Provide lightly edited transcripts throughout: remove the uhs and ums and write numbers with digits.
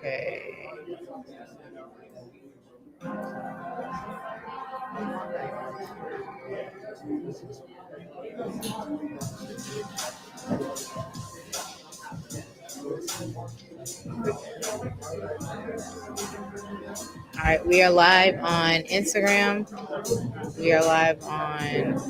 Okay. All right, we are live on Instagram. We are live on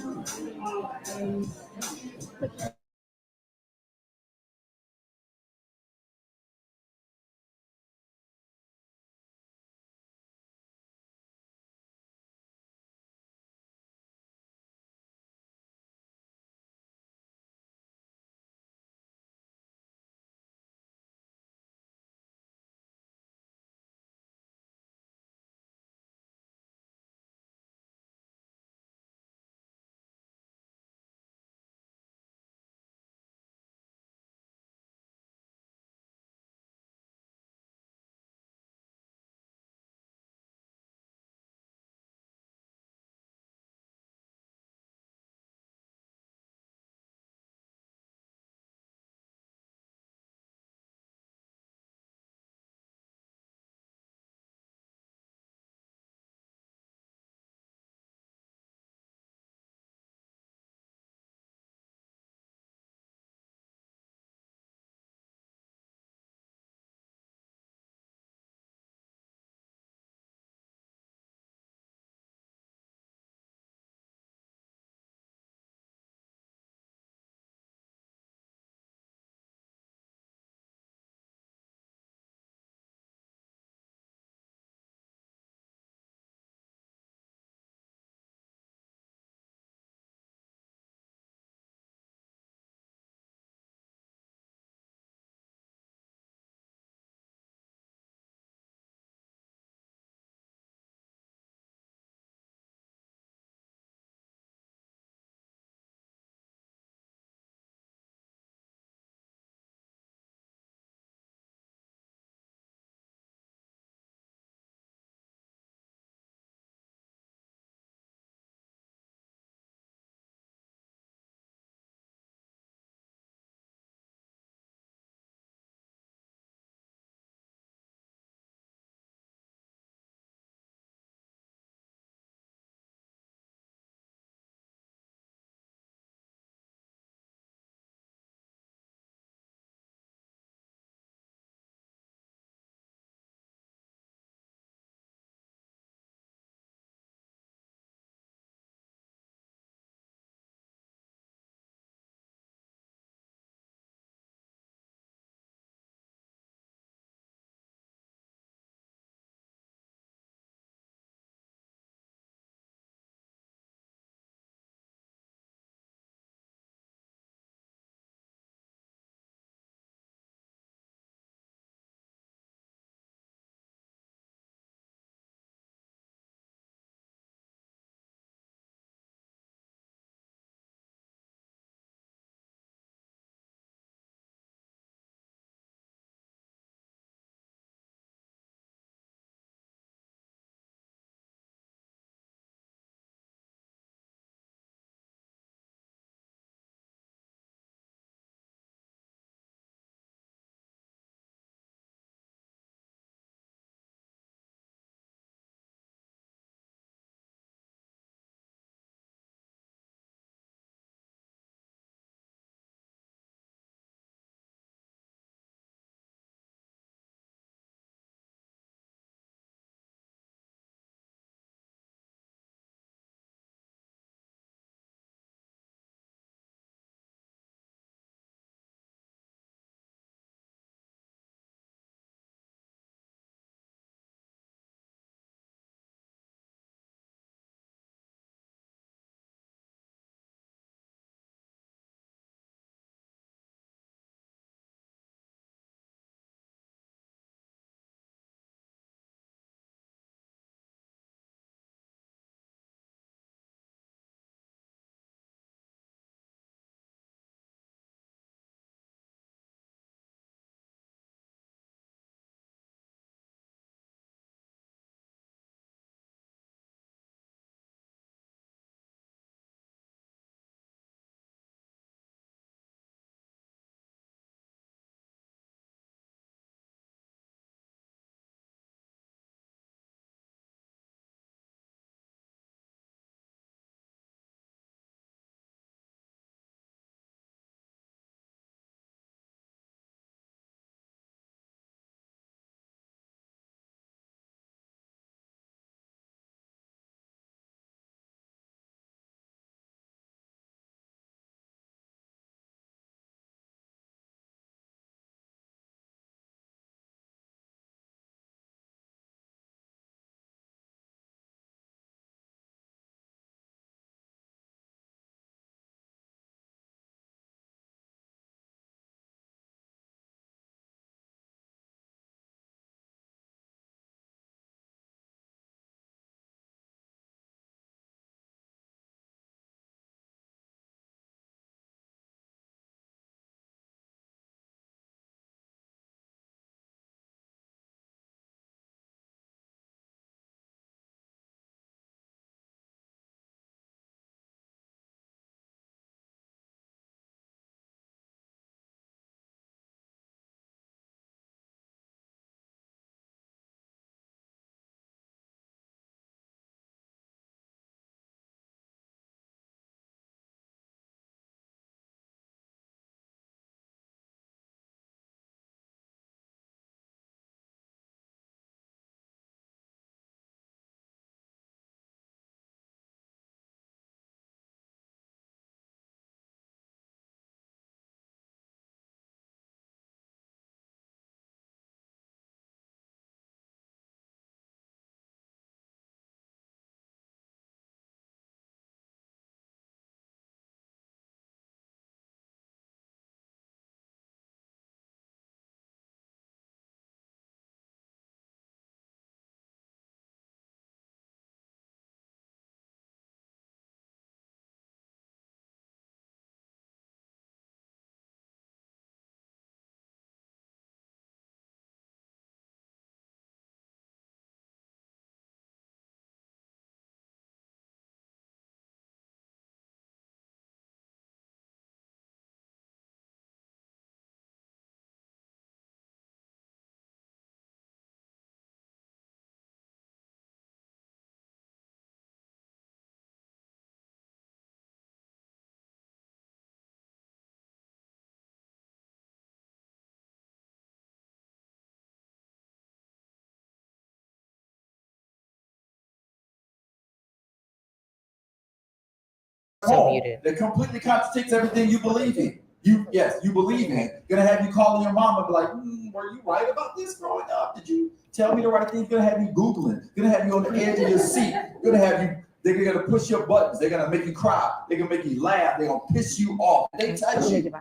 So muted. That completely contradicts everything you believe in. You believe in. Gonna have you calling your mom and be like, were you right about this growing up? Did you tell me the right thing? Gonna have you Googling. Gonna have you on the edge of your seat. Gonna have you, they're gonna push your buttons. They're gonna make you cry. They're gonna make you laugh. They're gonna piss you off. They touch you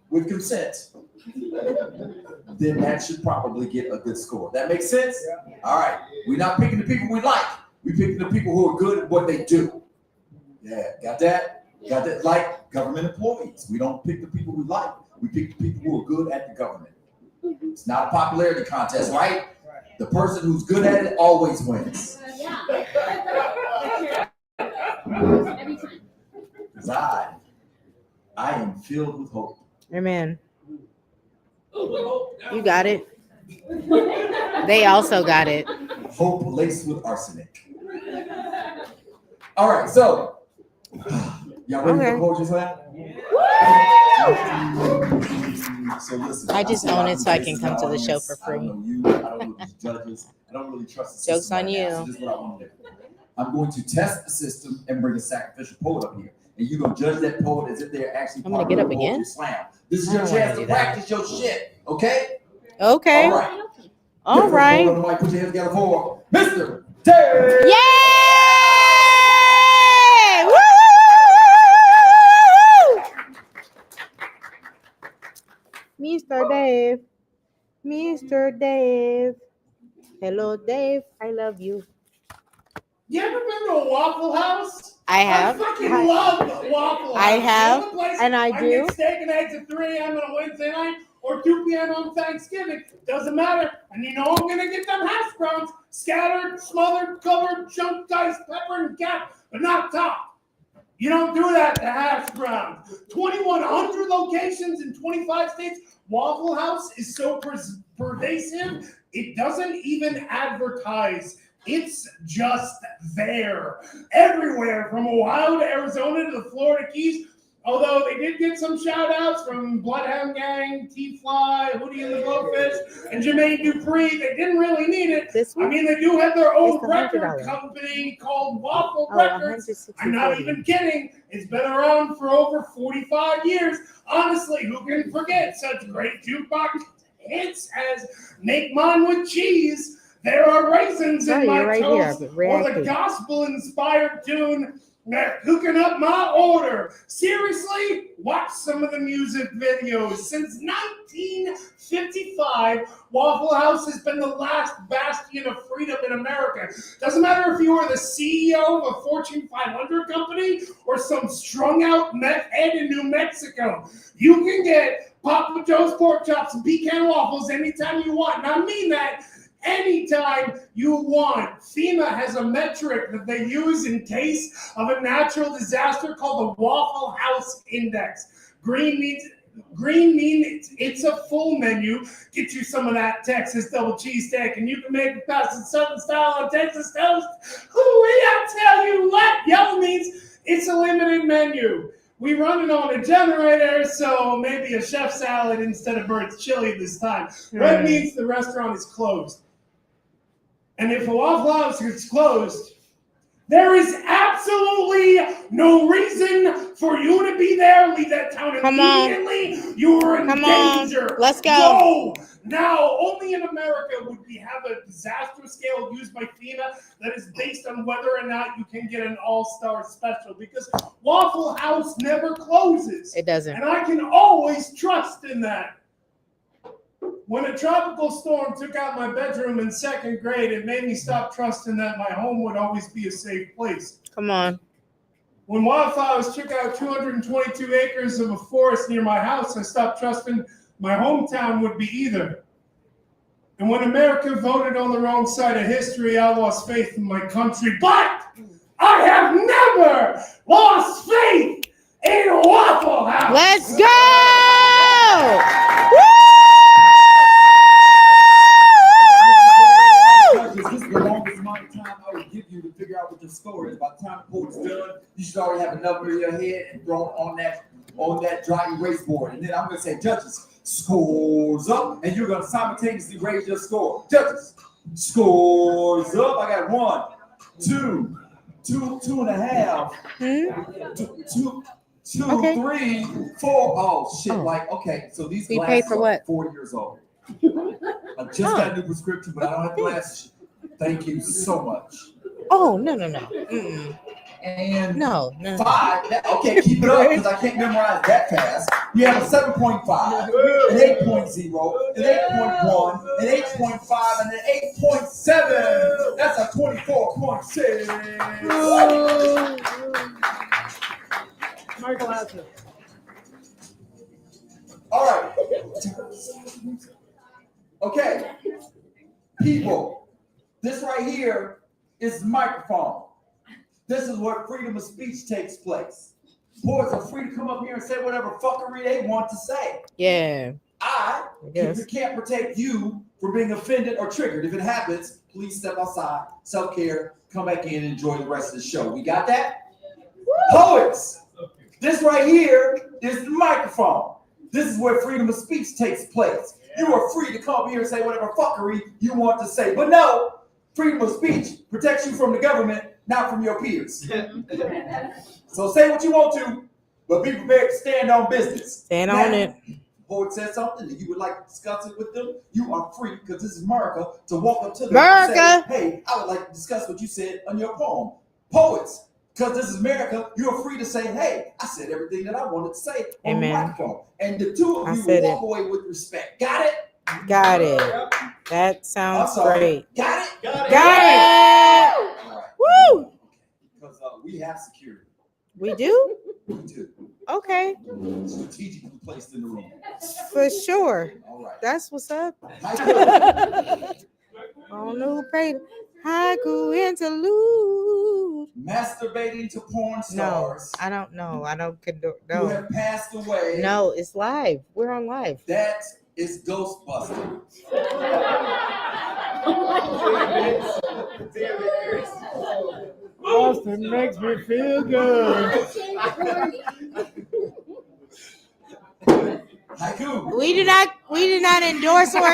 with consent. Then that should probably get a good score. That makes sense? Yeah. All right. We're not picking the people we like. We're picking the people who are good at what they do. Yeah, got that? Got that? Like government employees. We don't pick the people we like. We pick the people who are good at the government. It's not a popularity contest, right? The person who's good at it always wins. Because I am filled with hope. Amen. You got it. They also got it. Hope laced with arsenic. All right, so y'all ready for poetry slam? So listen. I just own it so I can come to the show for free. I don't know you. I don't know these judges. I don't really trust the system. Joke's on you. So this is what I want to do. I'm going to test the system and bring a sacrificial poet up here. And you're going to judge that poet as if they're actually I'm going to get up again? Slam. This is your chance to practice your shit, okay? Okay. All right. All right. Put your hands together for Mr. Dave. Yay! Woo! Mr. Dave. Mr. Dave. Hello, Dave. I love you. You ever been to a Waffle House? I have. I fucking love Waffle House. I have, and I do. Get steak and eggs at 3 a.m. on a Wednesday night or 2 p.m. on Thanksgiving. Doesn't matter. And you know I'm going to get them hash browns. Scattered, smothered, covered, chunked, diced, pepper, and cap, but not topped. You don't do that to hash browns. 2,100 locations in 25 states. Waffle House is so pervasive, it doesn't even advertise. It's just there. Everywhere, from Ohio to Arizona to the Florida Keys. Although they did get some shout-outs from Bloodhound Gang, T-Fly, Hootie and the Blowfish, and Jermaine Dupri. They didn't really need it. I mean, they do have their own record company called Waffle Records. I'm not even kidding. It's been around for over 45 years. Honestly, who can forget such great jukebox hits as Make Mine with Cheese, There Are Raisins in My Toast, or the gospel-inspired tune, Hooking Up My Order. Seriously, watch some of the music videos. Since 1955, Waffle House has been the last bastion of freedom in America. Doesn't matter if you are the CEO of a Fortune 500 company or some strung-out meth head in New Mexico. You can get Papa Joe's pork chops and pecan waffles anytime you want. And I mean that. Anytime you want. FEMA has a metric that they use in case of a natural disaster called the Waffle House Index. Green means it's a full menu. Get you some of that Texas double cheese steak, and you can make it past the Southern style on Texas toast. I tell you what, yellow means it's a limited menu. We run it on a generator, so maybe a chef salad instead of Bird's chili this time. Red means the restaurant is closed. And if a Waffle House is closed, there is absolutely no reason for you to be there. Leave that town immediately. You are in danger. Let's go. Now, only in America would we have a disaster scale used by FEMA that is based on whether or not you can get an all-star special, because Waffle House never closes. It doesn't. And I can always trust in that. When a tropical storm took out my bedroom in second grade, it made me stop trusting that my home would always be a safe place. Come on. When wildflowers took out 222 acres of a forest near my house, I stopped trusting my hometown would be either. And when America voted on the wrong side of history, I lost faith in my country. But I have never lost faith in Waffle House. Let's go! This is the longest amount of time I would give you to figure out what your score is. By the time the poet's done, you should already have a number in your head and throw it on that dry erase board. And then I'm going to say, judges, scores up. And you're going to simultaneously raise your score. Judges, scores up. I got 1, 2, two and a half, two, Okay. 3, 4. Oh shit! Oh. Like okay, so these We glasses paid for are what? 4 years old. I just got a new prescription, but I don't have glasses. Thank you so much. Oh, no. Mm-mm. And No. 5. Okay, keep it up because I can't memorize that fast. You have a 7.5, an 8.0, an 8.1, an 8.5, and an 8.7. That's a 24.6. Michael has it. All right. Okay. People, this right here is the microphone. This is where freedom of speech takes place. Boys are free to come up here and say whatever fuckery they want to say. Yeah. I guess. can't protect you from being offended or triggered. If it happens, please step outside, self-care, come back in and enjoy the rest of the show. We got that? Poets, this right here is the microphone. This is where freedom of speech takes place. You are free to come up here and say whatever fuckery you want to say. But no, freedom of speech protects you from the government, not from your peers. So say what you want to, but be prepared to stand on business. Stand on it. Poet said something and you would like to discuss it with them, you are free, because this is America, to walk up to them and say, hey, I would like to discuss what you said on your poem. Poets, because this is America, you are free to say, hey, I said everything that I wanted to say on the microphone. And the two of you will walk away with respect. Got it? Got it. That sounds great. Got it? Got it. Woo! Because we have security. We do? We do. Okay. Strategically placed in the room. For sure. All right. That's what's up. I don't know who paid. Haiku interlude. Masturbating to porn stars. No, I don't know. I don't condone. No. Who have passed away. No, it's live. We're on live. That is Ghostbusters. Austin makes me feel good. Haiku. We do not endorse or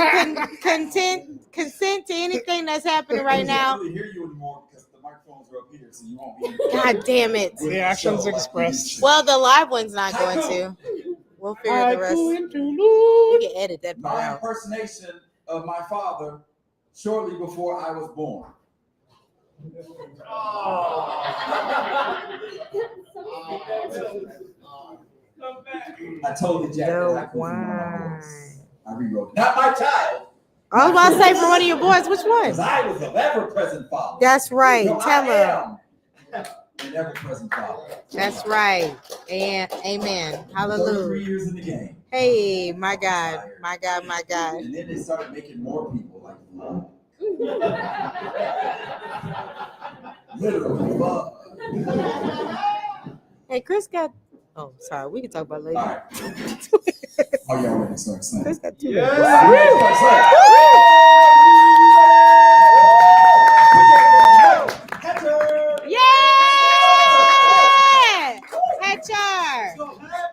consent to anything that's happening right now. I can't really hear you anymore because the microphones are up here, so you won't be. God damn it! The actions expressed. Well, the live one's not going to. We'll figure the rest. We can edit that part My out. impersonation of my father shortly before I was born. I totally jacked that haiku from one of my boys. I rewrote it. Not my child. I was about to say for one of your boys. Which one? Because I was an ever-present father. That's right. No, Tell him. An ever-present father. That's right. And amen. Hallelujah. 33 years in the game. Hey, my God. My God, my God. And then they started making more people like love. Literally love. Hey, Chris got. Oh, sorry. We can talk about it later. All right. Oh, y'all ready to start saying? Chris got 2 Yeah. Yeah! Hatchar!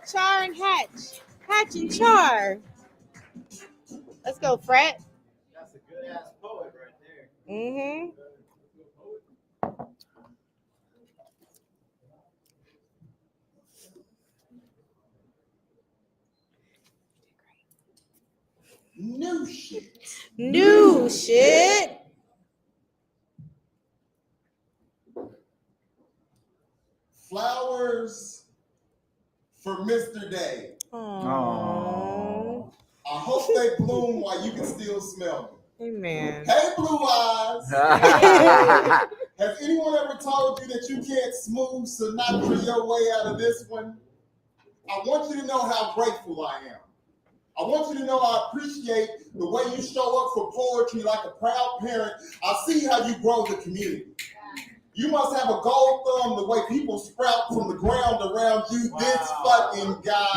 Char and hatch. Hatch and char. Let's go, Fred. That's a good ass poet right there. Mm-hmm. New shit. New shit. Flowers for Mr. Day. Aww. I hope they bloom while you can still smell them. Amen. Hey, Blue Eyes. Has anyone ever told you that you can't smooth Sinatra your way out of this one? I want you to know how grateful I am. I want you to know I appreciate the way you show up for poetry like a proud parent. I see how you grow the community. You must have a gold thumb the way people sprout from the ground around you. Wow. This fucking guy.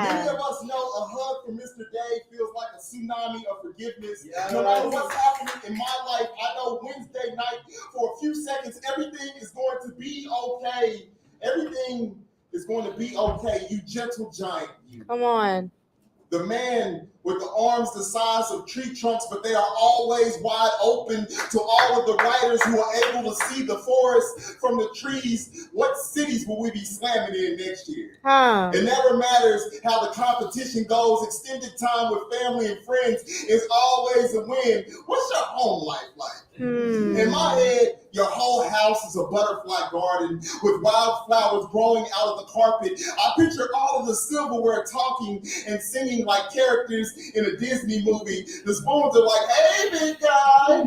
Many of us know a hug from Mr. Day feels like a tsunami of forgiveness. Yes. No matter what's happening in my life, I know Wednesday night for a few seconds, everything is going to be okay. Everything is going to be okay, you gentle giant. You. Come on. The man with the arms the size of tree trunks, but they are always wide open to all of the writers who are able to see the forest from the trees. What cities will we be slamming in next year? It never matters how the competition goes. Extended time with family and friends is always a win. What's your home life like? In my head, your whole house is a butterfly garden with wildflowers growing out of the carpet. I picture all of the silverware talking and singing like characters in a Disney movie. The spoons are like, hey, big guy,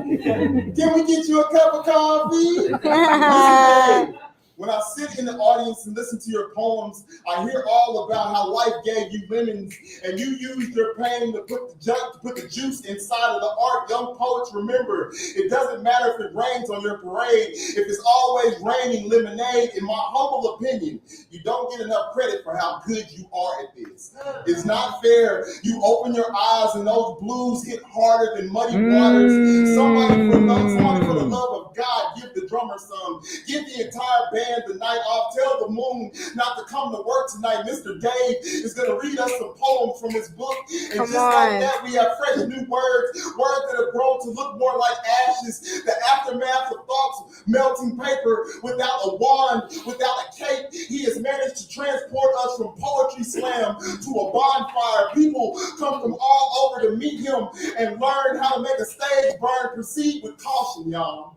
can we get you a cup of coffee? Listen, babe, when I sit in the audience and listen to your poems, I hear all about how life gave you lemons and you used your pain to put the juice inside of the art. Young poets, remember, it doesn't matter if it rains on your parade, if it's always raining lemonade. In my humble opinion, you don't get enough credit for how good you are at this. It's not fair. You open your eyes and those blues hit harder than muddy waters. Somebody for the love of God, give the drummer some. Give the entire band the night off. Tell the moon not to come to work tonight. Mr. Dave is going to read us some poems from his book. And like that, we have fresh new words that have grown to look more like ashes. The aftermath of thoughts, melting paper without a wand, without a cape. He has managed to transport us from poetry slam to a bonfire. People come from all over to meet him and learn how to make a stage burn. Proceed with caution, y'all.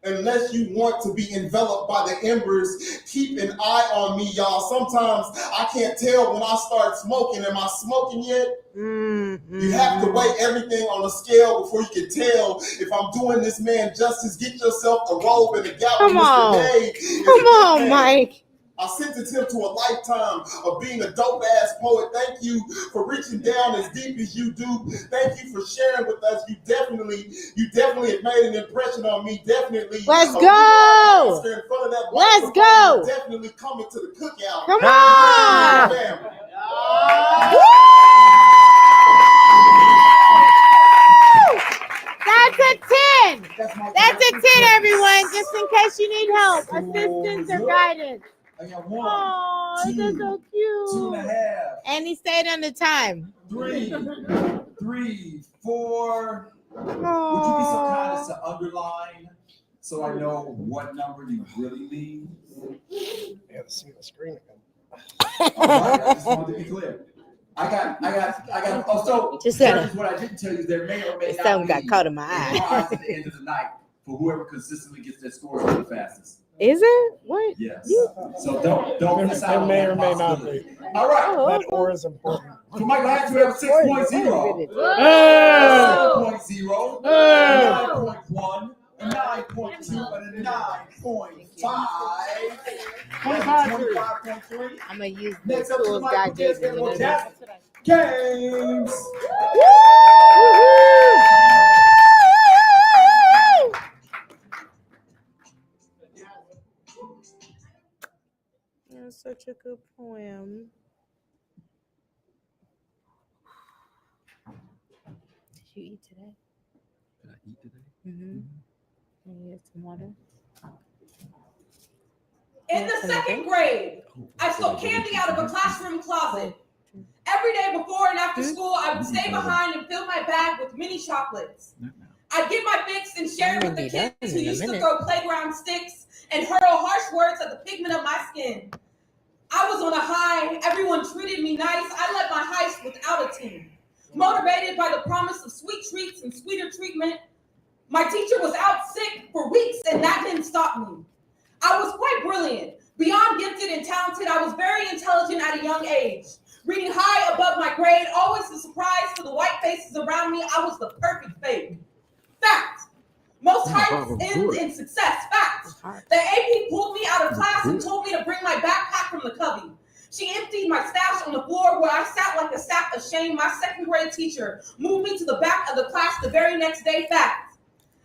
Unless you want to be enveloped by the embers, keep an eye on me, y'all. Sometimes I can't tell when I start smoking. Am I smoking yet? You have to weigh everything on a scale before you can tell if I'm doing this man justice. Get yourself a robe and a gown. Come on. Come on, Mike. I sentenced him to a lifetime of being a dope-ass poet. Thank you for reaching down as deep as you do. Thank you for sharing with us. You definitely have made an impression on me. Definitely. Let's go. Let's go. Definitely coming to the cookout. Come on. That's a 10. That's a 10, everyone, just in case you need help, assistance, or guidance. I got 1, Oh, 2, that's so cute. 2.5. And he stayed on the time. 3, 4. Would you be so kind as to underline so I know what number you really mean? Yeah, see the screen again. All right, I just wanted to be clear. I got. Oh, so Just what I didn't tell you is there may or may not something be got caught in my a eye. prize at the end of the night for whoever consistently gets their scores the fastest. Is it? What? Yes. So don't miss out on may that or may not possibility. be. All right. Oh, That or is important. So Michael Hatch, we have a 6.0, Hey! 7.0, Hey! 9.1, a 9.2, and a 9.5. 25.3. I'm going to use the Next up to the tools mic, God gave me. we'll cast games. That's such a good poem. Did you eat today? Did I eat today? Mm-hmm. Can you get some water? In the second grade, I stole candy out of a classroom closet. Every day before and after school, I would stay behind and fill my bag with mini chocolates. I'd get my fix and share it with the kids who used to throw playground sticks and hurl harsh words at the pigment of my skin. I was on a high. Everyone treated me nice. I led my heist without a team. Motivated by the promise of sweet treats and sweeter treatment, my teacher was out sick for weeks, and that didn't stop me. I was quite brilliant. Beyond gifted and talented, I was very intelligent at a young age. Reading high above my grade, always a surprise to the white faces around me, I was the perfect fate. Fact. Most heights end in success. Fact. The AP pulled me out of class and told me to bring my backpack from the cubby. She emptied my stash on the floor where I sat like a sack of shame. My second grade teacher moved me to the back of the class the very next day. Fact.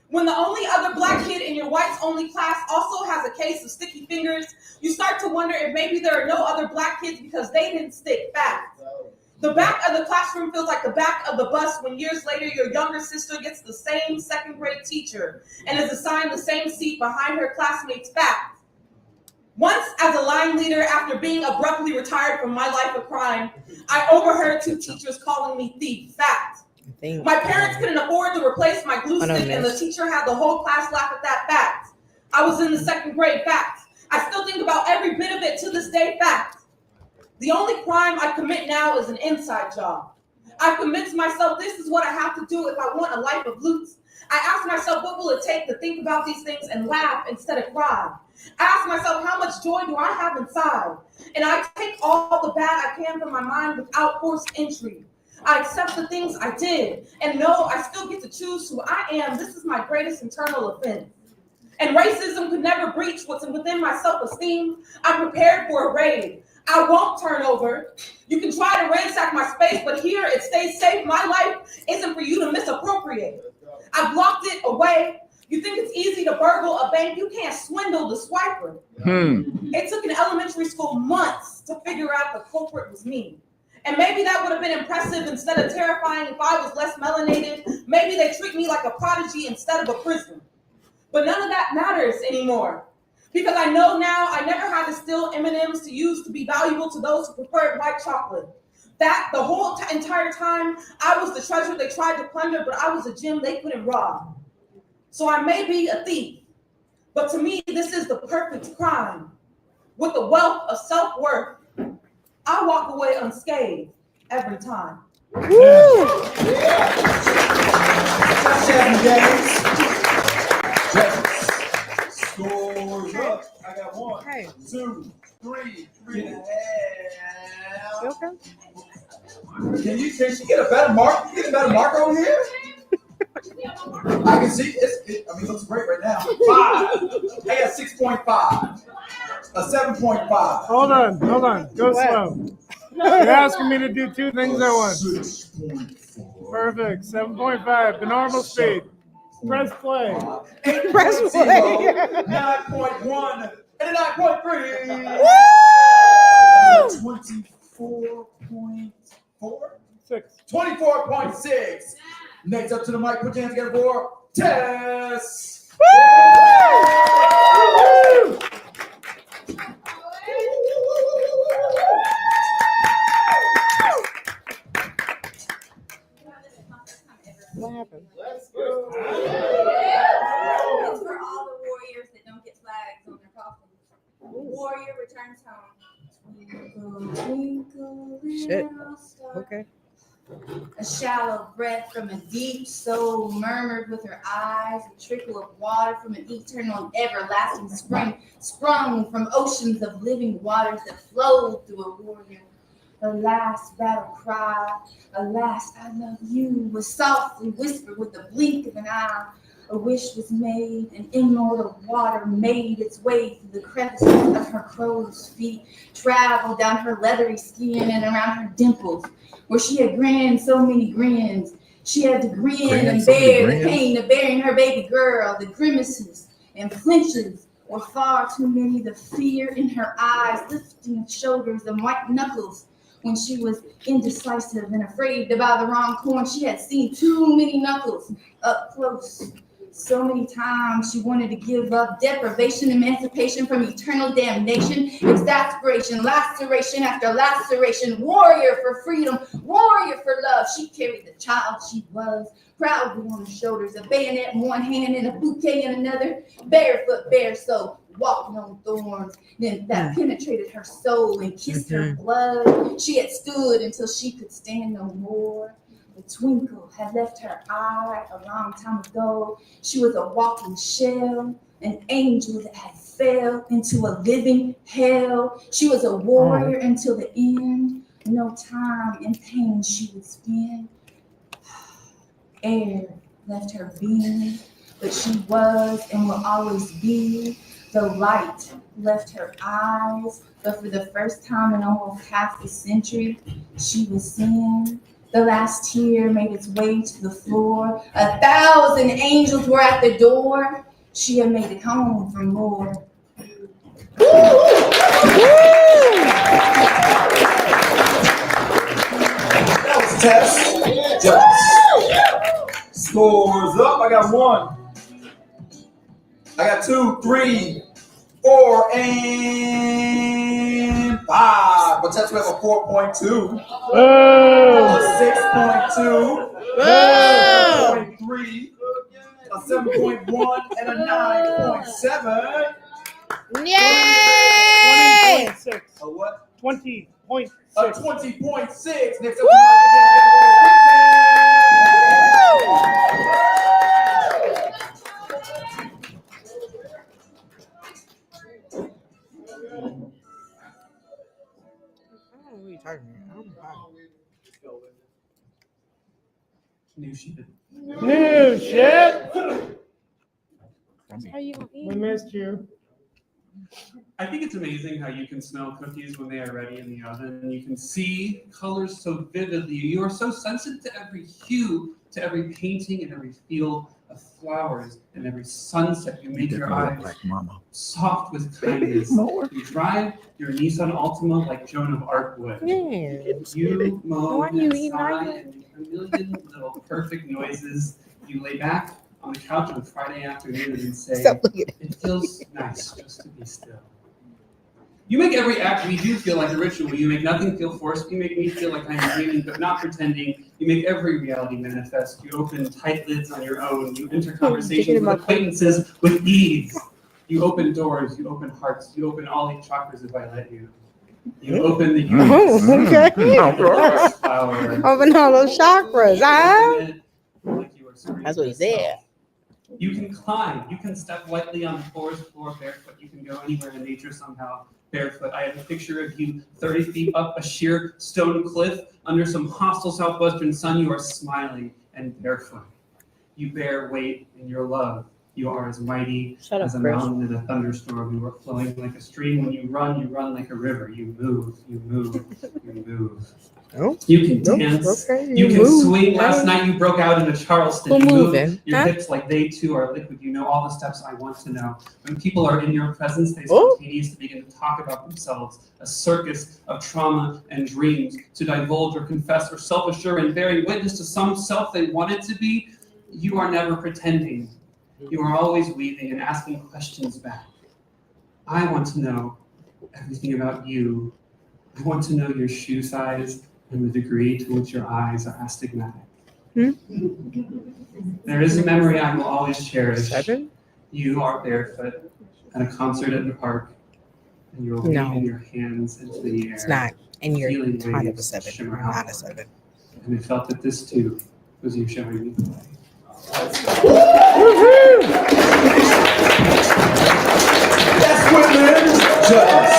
When the only other black kid in your whites only class also has a case of sticky fingers, you start to wonder if maybe there are no other black kids because they didn't stick. Fact. The back of the classroom feels like the back of the bus when years later your younger sister gets the same second grade teacher and is assigned the same seat behind her classmates. Fact. Once, as a line leader, after being abruptly retired from my life of crime, I overheard 2 teachers calling me thief. Fact. My parents couldn't afford to replace my glue stick, and the teacher had the whole class laugh at that. Fact. I was in the 2nd grade. Fact. I still think about every bit of it to this day. Fact. The only crime I commit now is an inside job. I've convinced myself this is what I have to do if I want a life of loot. I ask myself, what will it take to think about these things and laugh instead of cry? I ask myself, how much joy do I have inside? And I take all the bad I can from my mind without forced entry. I accept the things I did and know I still get to choose who I am. This is my greatest internal offense. And racism could never breach what's within my self-esteem. I'm prepared for a raid. I won't turn over. You can try to ransack my space, but here it stays safe. My life isn't for you to misappropriate. I blocked it away. You think it's easy to burgle a bank? You can't swindle the swiper. It took an elementary school months to figure out the culprit was me. And maybe that would have been impressive instead of terrifying if I was less melanated. Maybe they treat me like a prodigy instead of a prisoner. But none of that matters anymore. Because I know now I never had to steal M&Ms to use to be valuable to those who preferred white chocolate. That the whole entire time, I was the treasure they tried to plunder, but I was a gem they couldn't rob. So I may be a thief, but to me, this is the perfect crime. With the wealth of self-worth, I walk away unscathed every time. Scores up. I got 1, 2, 3, 3.5. Can she get a better mark? Get a better mark over here? I can see it looks great right now. 5. I got 6.5. A 7.5. Hold on. Go slow. You're asking me to do 2 things at once. 6.4. Perfect. 7.5. The normal speed. Press play. Press play. 9.1 and a 9.3. Woo! 24.4. 6. 24.6. Next up to the mic. Put your hands together for Tess. Woo! What happened? Let's go. It's for all the warriors that don't get flags on their coffins. Warrior returns home. Twinkle, twinkle, Shit. little star. Okay. A shallow breath from a deep soul murmured with her eyes. A trickle of water from an eternal and everlasting spring sprung from oceans of living waters that flowed through a warrior. The last battle cry, a last I love you, was softly whispered with the blink of an eye. A wish was made, and immortal water made its way through the crevices of her crow's feet, traveled down her leathery skin and around her dimples, where she had grinned so many grins. She had to grin and bear the pain of burying her baby girl. The grimaces and flinches were far too many, the fear in her eyes, lifting shoulders and white knuckles. When she was indecisive and afraid to buy the wrong corn, she had seen too many knuckles up close. So many times she wanted to give up deprivation, emancipation from eternal damnation, exasperation, laceration after laceration, warrior for freedom, warrior for love. She carried the child she was proudly on her shoulders, a bayonet in one hand and a bouquet in another, barefoot, bare soul, walking on thorns. Then that penetrated her soul and kissed her blood. She had stood until she could stand no more. The twinkle had left her eye a long time ago. She was a walking shell, an angel that had fell into a living hell. She was a warrior until the end. No time in pain she would spend. Air left her being, but she was and will always be. The light left her eyes, but for the first time in almost half a century, she was seeing. The last tear made its way to the floor. 1,000 angels were at the door. She had made it home for more. That was Tess. Judges. Scores up. I got 1. I got 2, 3, 4, 4 and 5. But that's we have a 4.2, a 6.2, a 7.3, a 7.1, and a 9.7. Yay! 20.6. A what? 20.6. A 20.6. Next up, new shit. New shit. How you gonna We eat? missed you. I think it's amazing how you can smell cookies when they are ready in the oven. You can see colors so vividly. You are so sensitive to every hue, to every painting, and every field of flowers, and every sunset. You make your eyes soft with kindness. You drive your Nissan Altima like Joan of Arc would. Yeah. You moan Why are you and eating sigh like and make a million little perfect noises. You lay back on the couch on a Friday afternoon and say, Stop looking at it feels nice just to be still. You make every act we do feel like a ritual. You make nothing feel forced. You make me feel like I'm dreaming but not pretending. You make every reality manifest. You open tight lids on your own. You enter conversations with acquaintances with ease. You open doors. You open hearts. You open all eight chakras if I let you. You open the universe. Okay. Flower. Open all those chakras, huh? Open it like you are screaming That's what he yourself. said. You can climb. You can step lightly on the forest floor barefoot. You can go anywhere in nature somehow barefoot. I have a picture of you 30 feet up a sheer stone cliff under some hostile southwestern sun. You are smiling and barefoot. You bear weight in your love. You are as mighty Shut up, as a Chris. mountain in a thunderstorm. You are flowing like a stream. When you run like a river. You move, you move, you move. Oh, You can dance. okay. You can move. swing. Last night you broke out into Charleston. Who You move moving? your Huh? hips like they too are liquid. You know all the steps I want to know. When people are in your presence, they Oh. spontaneously begin to talk about themselves. A circus of trauma and dreams to divulge or confess or self-assure and bearing witness to some self they wanted to be. You are never pretending. You are always weaving and asking questions back. I want to know everything about you. I want to know your shoe size and the degree to which your eyes are astigmatic. There is a memory I will always cherish. 7? You are barefoot at a concert at the park, and you are No. waving your hands into the air. It's not. And you're feeling kind of a waves 7. shimmer Not a outward. 7. And I felt that this too was you showing me the way. That's women's judges.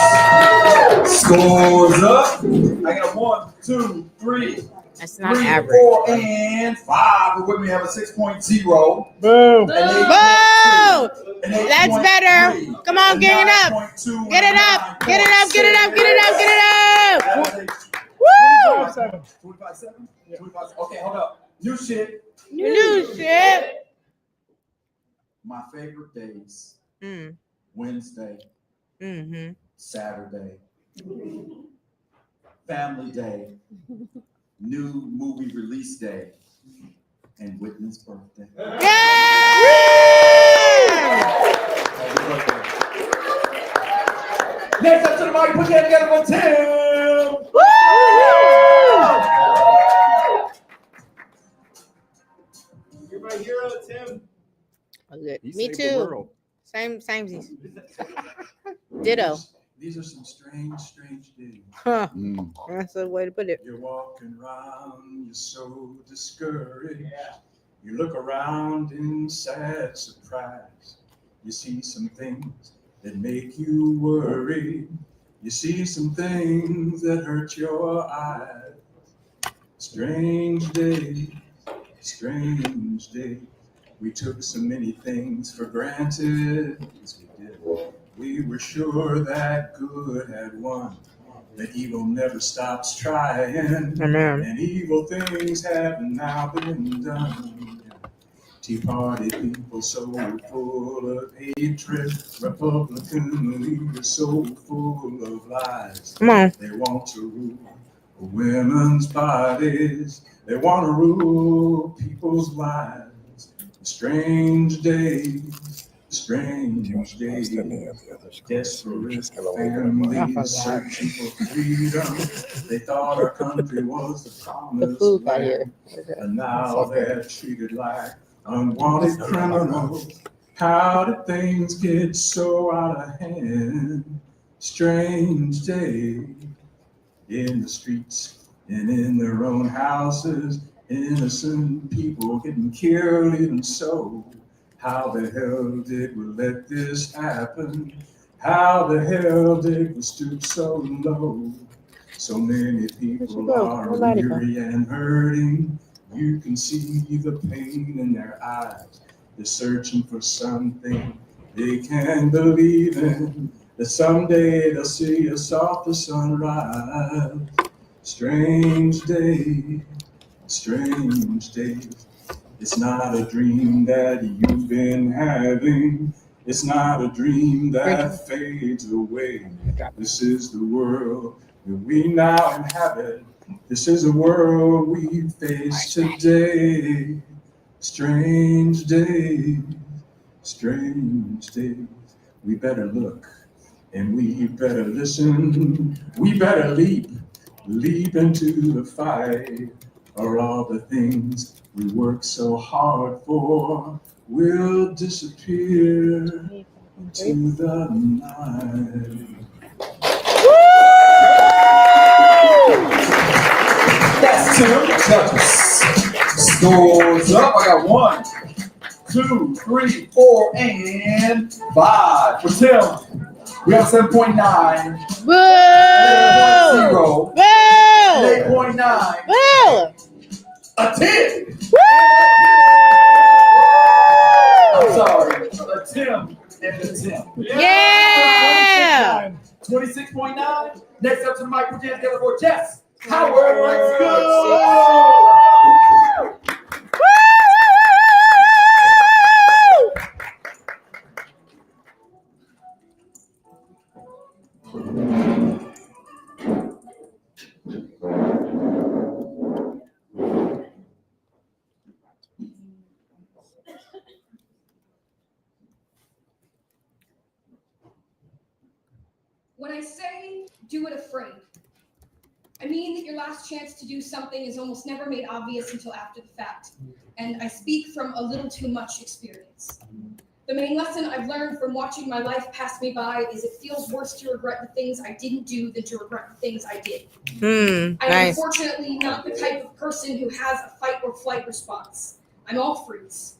Scores up. I got 1, 2, 3, That's not 3, average. 4, and 5. But with me, have a 6.0. Boom. An 8.2, Whoa! an That's 8.3, better. Come on, a get it up. 9.2, Get it and a up. Get it up. Get it up. Get it up. Get it up. That was Woo! 25-7. 25.7? 25. Okay, hold up. New shit. New shit. My favorite days. Mm. Wednesday, Mm-hmm. Saturday, Family Day, new movie release day, and Whitney's birthday. Yeah! Happy birthday. Next up to the mic, put your hand together for Tim. Woo! You're my hero, Tim. Good. Me too. Same. Ditto. These are some strange days. Huh. That's a way to put it. You're walking around, you're so discouraged. You look around in sad surprise. You see some things that make you worry. You see some things that hurt your eyes. Strange day, strange day. We took so many things for granted. Yes, we did. We were sure that good had won. That evil never stops trying. Amen. And evil things have now been done. Tea Party people so full of hatred. Republican leaders so full of lies. Come on. They want to rule women's bodies. They want to rule people's lives. Strange days, Strange days, desperate families searching for freedom. They thought our country was the promised land, and now they're treated like unwanted criminals. How did things get so out of hand? Strange days in the streets and in their own houses, innocent people getting killed even so. How the hell did we let this happen? How the hell did we stoop so low? So many people are weary and hurting. You can see the pain in their eyes. They're searching for something they can't believe in. That someday they'll see a softer sunrise. Strange day, strange day. It's not a dream that you've been having. It's not a dream that fades away. This is the world that we now inhabit. This is the world we face today. Strange days, strange days. We better look and we better listen. We better leap into the fight, or all the things we work so hard for will disappear into the night. That's two judges. Scores up. I got 1, 2, 3, 4, and 5 for Tim. We have 7.9. Boo! 0. Boo! 8.9. Boo! A 10. I'm sorry. A Tim and a Tim. Yeah! 26.9. Next up to the mic, we're together for Jess Howard. Let's go! When I say do it afraid, I mean that your last chance to do something is almost never made obvious until after the fact. And I speak from a little too much experience. The main lesson I've learned from watching my life pass me by is it feels worse to regret the things I didn't do than to regret the things I did. I'm Nice. unfortunately not the type of person who has a fight or flight response. I'm all freeze.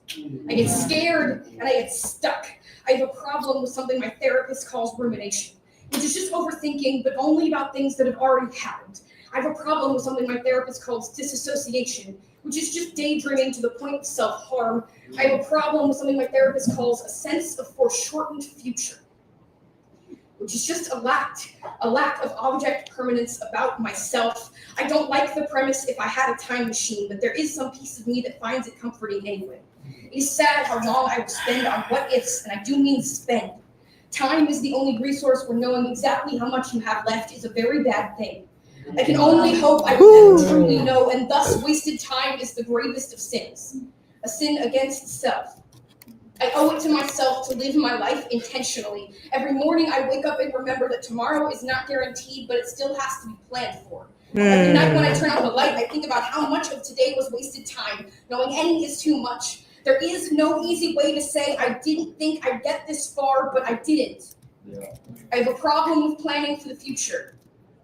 I get scared and I get stuck. I have a problem with something my therapist calls rumination, which is just overthinking, but only about things that have already happened. I have a problem with something my therapist calls disassociation, which is just daydreaming to the point of self-harm. I have a problem with something my therapist calls a sense of foreshortened future, which is just a lack of object permanence about myself. I don't like the premise if I had a time machine, but there is some piece of me that finds it comforting anyway. It is sad how long I will spend on what ifs, and I do mean spend. Time is the only resource where knowing exactly how much you have left is a very bad thing. I can only hope I will never truly know, and thus wasted time is the gravest of sins, a sin against self. I owe it to myself to live my life intentionally. Every morning I wake up and remember that tomorrow is not guaranteed, but it still has to be planned for. Every night when I turn on the light, I think about how much of today was wasted time, knowing any is too much. There is no easy way to say I didn't think I'd get this far, but I didn't. I have a problem with planning for the future.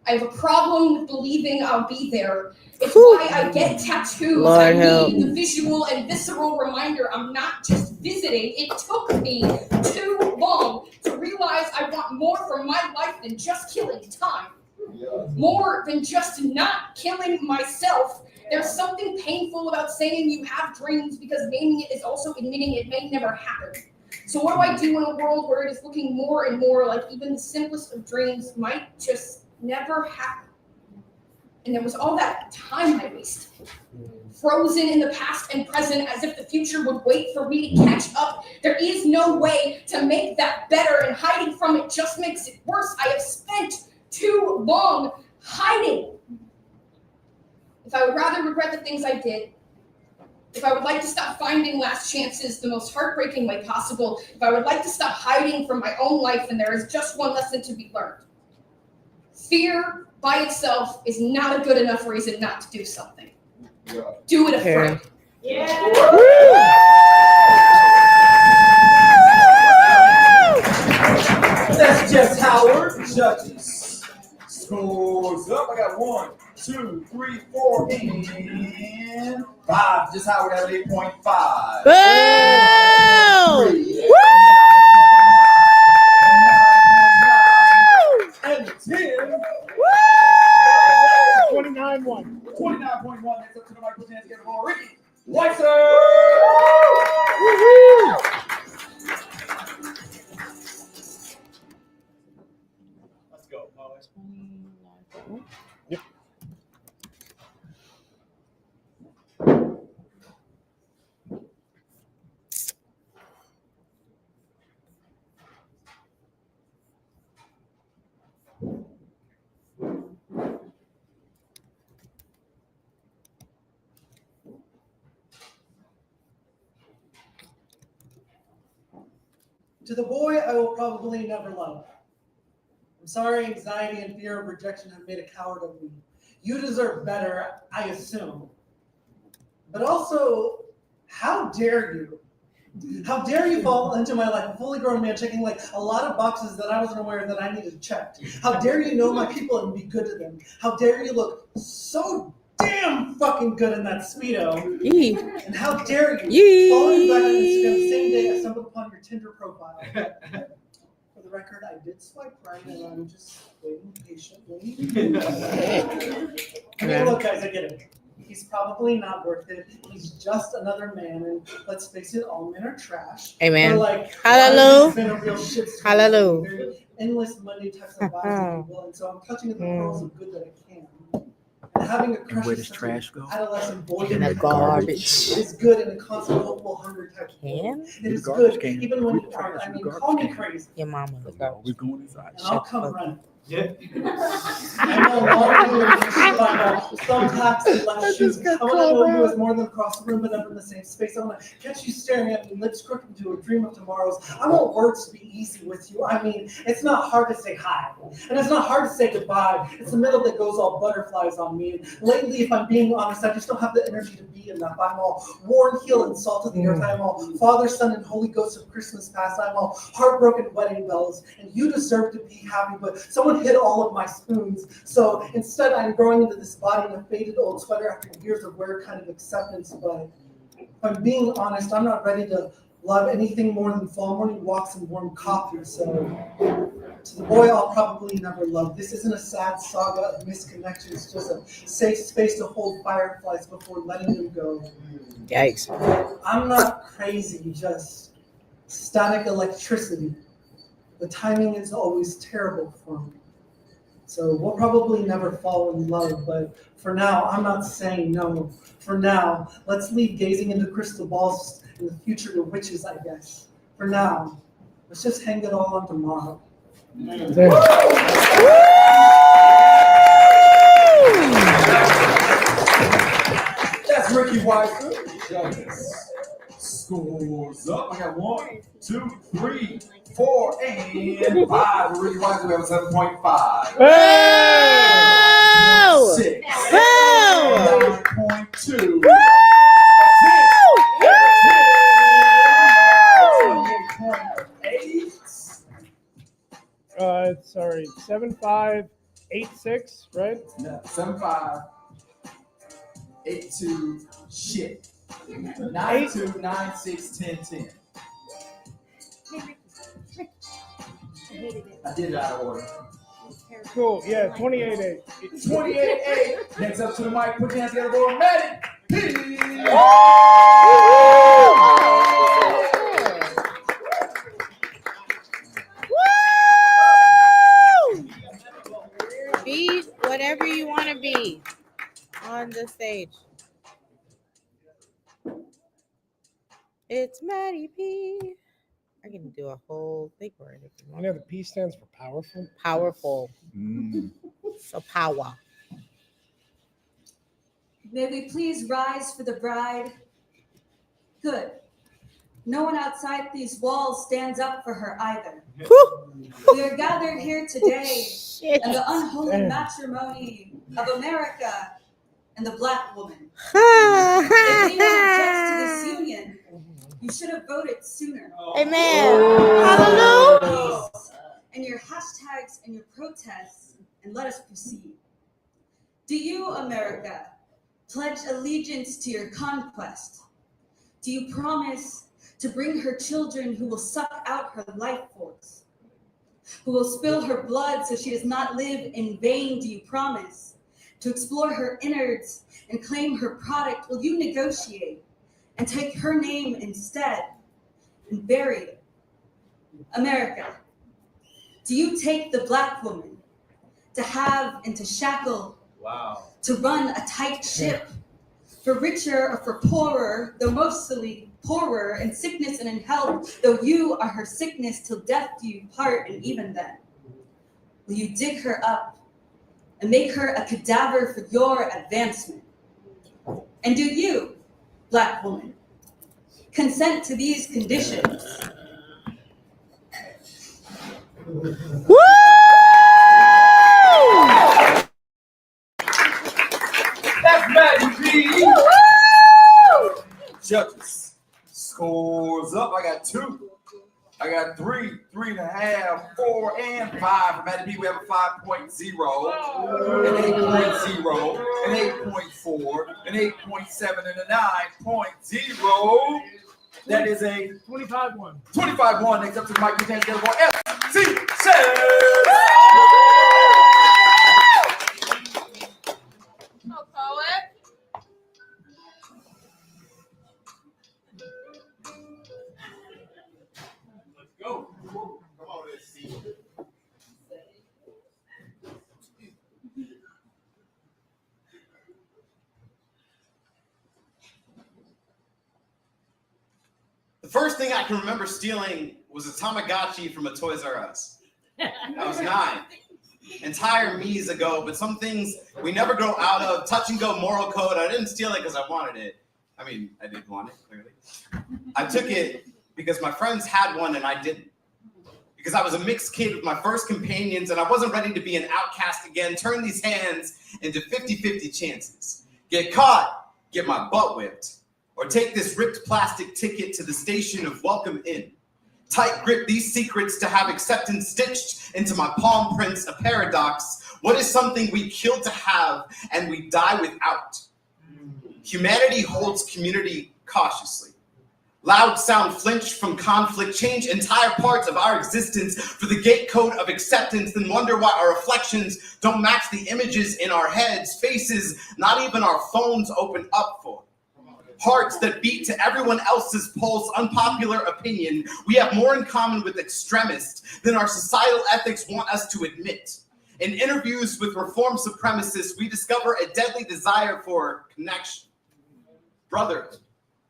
I have a problem with believing I'll be there. It's why I get tattoos. Lord I help. need the visual and visceral reminder I'm not just visiting. It took me too long to realize I want more from my life than just killing time. More than just not killing myself. There's something painful about saying you have dreams because naming it is also admitting it may never happen. So what do I do in a world where it is looking more and more like even the simplest of dreams might just never happen? And there was all that time I wasted, frozen in the past and present as if the future would wait for me to catch up. There is no way to make that better, and hiding from it just makes it worse. I have spent too long hiding. If I would rather regret the things I did, if I would like to stop finding last chances the most heartbreaking way possible, if I would like to stop hiding from my own life, then there is just one lesson to be learned. Fear by itself is not a good enough reason not to do something. Do it afraid. That's just how we're judges. Scores up. I got 1, 2, 3, 4, and 5. Just how we're at 8.5. Boom! Three. And 10. 29-1. 29.1. Next up to the mic, put your hands together for Ricky Weiser. Let's go, boys. Yep. To the boy I will probably never love. I'm sorry anxiety and fear of rejection have made a coward of me. You deserve better, I assume. But also, how dare you? How dare you fall into my life, a fully grown man checking like a lot of boxes that I wasn't aware that I needed checked. How dare you know my people and be good to them? How dare you look so damn fucking good in that Speedo? Yee. And how dare you Yee. following back on Instagram the same day I stumbled upon your Tinder profile. For the record, I did swipe right and I'm just waiting patiently. I mean, look guys, I get it. He's probably not worth it. He's just another man, and let's face it, all men are trash. Amen. They're like, Hallelujah. it's been a real shit. Hallelujah. They're endless Monday texts and vibes of people, and so I'm clutching at the pearls of good that I can. And having a crush where is does such trash an go? adolescent boy In the garbage. It is good in a constant hopeful hunger type of thing. Can? It is garbage good can. even when you Trash aren't. I in the mean, garbage call me can. crazy. Your mama. We're always going inside. And I'll come Shut running. Yeah. I know a lot of you in the Bible, some hacks and left shoes. I want to know you as more than across the room, but never in the same space. I want to catch you staring at me, lips crooked to a dream of tomorrows. I want words to be easy with you. I mean, it's not hard to say hi, and it's not hard to say goodbye. It's the middle that goes all butterflies on me. And lately, if I'm being honest, I just don't have the energy to be enough. I'm all worn, heel, and salt of the earth. I'm all Father, Son, and Holy Ghost of Christmas past. I'm all heartbroken wedding bells, and you deserve to be happy, but someone hit all of my spoons. So instead, I'm growing into this body in a faded old sweater after years of wear kind of acceptance. But if I'm being honest, I'm not ready to love anything more than fall morning walks and warm coffee. So to the boy I'll probably never love, this isn't a sad saga of misconnections, just a safe space to hold fireflies before letting them go. Yikes. I'm not crazy, just static electricity. The timing is always terrible for me. So we'll probably never fall in love, but for now, I'm not saying no. For now, let's leave gazing into crystal balls in the future to witches, I guess. For now, let's just hang it all on tomorrow. That's Ricky Weiser. Judges. Scores up. I got 1, 2, 3, 4, and 5. With Ricky Weiser, we have a 7.5. Woo! 6. Woo! 9.2. Woo! 28.8. Sorry, 7586, right? No, 7.5. 8.2. Shit. 9.2. 9.6. 10.10. I did it out of order. Cool, yeah, 28-8. 28.8. Next up to the mic, put your hands together for Maddie P. Woo! Be whatever you want to be on the stage. It's Maddie P. I can do a whole thing for it if you You want. know the P stands for powerful. Powerful. So power. May we please rise for the bride? Good. No one outside these walls stands up for her either. We are gathered here today in the unholy matrimony of America and the black woman. If anyone objects to this union, you should have voted sooner. Amen. Hallelujah. Peace and your hashtags and your protests, and let us proceed. Do you, America, pledge allegiance to your conquest? Do you promise to bring her children who will suck out her life force? Who will spill her blood so she does not live in vain? Do you promise to explore her innards and claim her product? Will you negotiate and take her name instead and bury it? America, do you take the black woman to have and to shackle, to run a tight ship, for richer or for poorer, though mostly poorer in sickness and in health, though you are her sickness till death do you part, and even then, will you dig her up and make her a cadaver for your advancement? And do you, black woman, consent to these conditions? Woo! That's Maddie P. Judges, scores up. I got 2. I got 3, 3.5, 4, and 5. For Maddie P, we have a 5.0, an 8.0, an 8.4, an 8.7, and a 9.0. That is a 25-1. 25-1. Next up to the mic, you can get for FC says. Go. Come on, let's see. The first thing I can remember stealing was a Tamagotchi from a Toys R Us. I was 9. Entire me's ago, but some things we never grow out of. Touch and go moral code. I didn't steal it because I wanted it. I mean, I did want it, clearly. I took it because my friends had one and I didn't. Because I was a mixed kid with my first companions and I wasn't ready to be an outcast again. Turn these hands into 50-50 chances. Get caught, get my butt whipped. Or take this ripped plastic ticket to the station of welcome in. Tight grip these secrets to have acceptance stitched into my palm prints, a paradox. What is something we kill to have and we die without? Humanity holds community cautiously. Loud sound flinch from conflict, change entire parts of our existence for the gate code of acceptance, then wonder why our reflections don't match the images in our heads, faces not even our phones open up for. Hearts that beat to everyone else's pulse, unpopular opinion. We have more in common with extremists than our societal ethics want us to admit. In interviews with reform supremacists, we discover a deadly desire for connection. Brotherhood,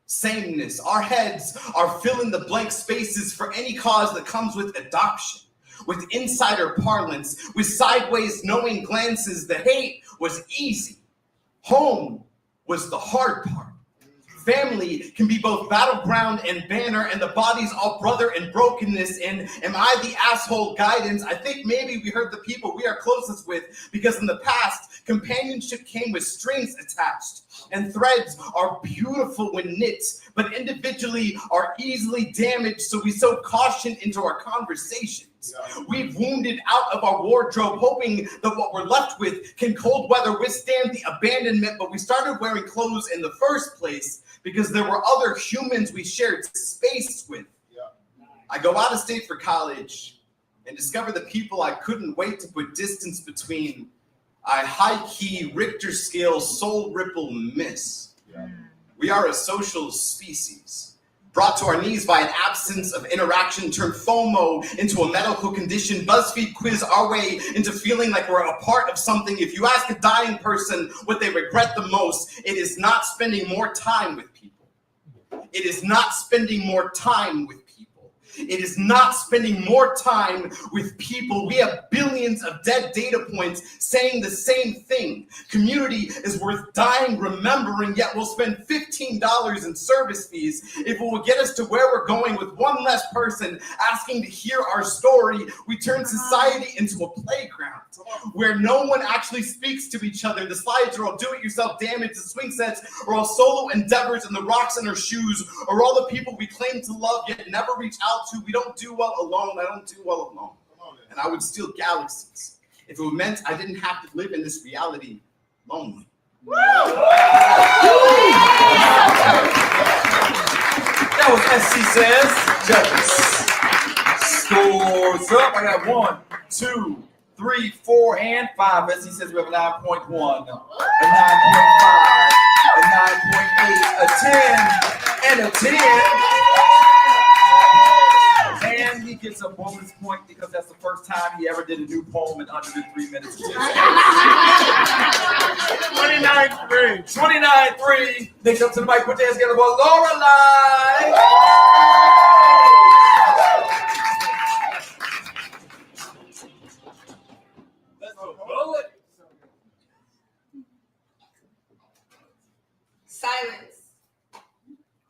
sameness. Our heads are filling the blank spaces for any cause that comes with adoption. With insider parlance, with sideways knowing glances, the hate was easy. Home was the hard part. Family can be both battleground and banner, and the body's all brother and brokenness. And am I the asshole guidance? I think maybe we hurt the people we are closest with, because in the past, companionship came with strings attached. And threads are beautiful when knit, but individually are easily damaged, so we sow caution into our conversations. We've wounded out of our wardrobe, hoping that what we're left with can cold weather withstand the abandonment, but we started wearing clothes in the first place because there were other humans we shared space with. I go out of state for college and discover the people I couldn't wait to put distance between. I high-key Richter scale soul ripple miss. We are a social species, brought to our knees by an absence of interaction, turned FOMO into a medical condition, BuzzFeed quiz our way into feeling like we're a part of something. If you ask a dying person what they regret the most, it is not spending more time with people. It is not spending more time with people. It is not spending more time with people. We have billions of dead data points saying the same thing. Community is worth dying remembering, yet we'll spend $15 in service fees if it will get us to where we're going with one less person asking to hear our story. We turn society into a playground where no one actually speaks to each other. The slides are all do-it-yourself damage, the swing sets are all solo endeavors, and the rocks in our shoes are all the people we claim to love yet never reach out to. We don't do well alone. I don't do well alone. And I would steal galaxies if it meant I didn't have to live in this reality lonely. That was SC Says. Judges. Scores up. I got 1, 2, 3, 4, and 5. SC Says we have a 9.1, a 9.5, a 9.8, a 10, and a 10. And he gets a bonus point because that's the first time he ever did a new poem in under 3 minutes. 29-3. 29-3. Next up to the mic, put your hands together for Lorelai. Let's roll it. Silence.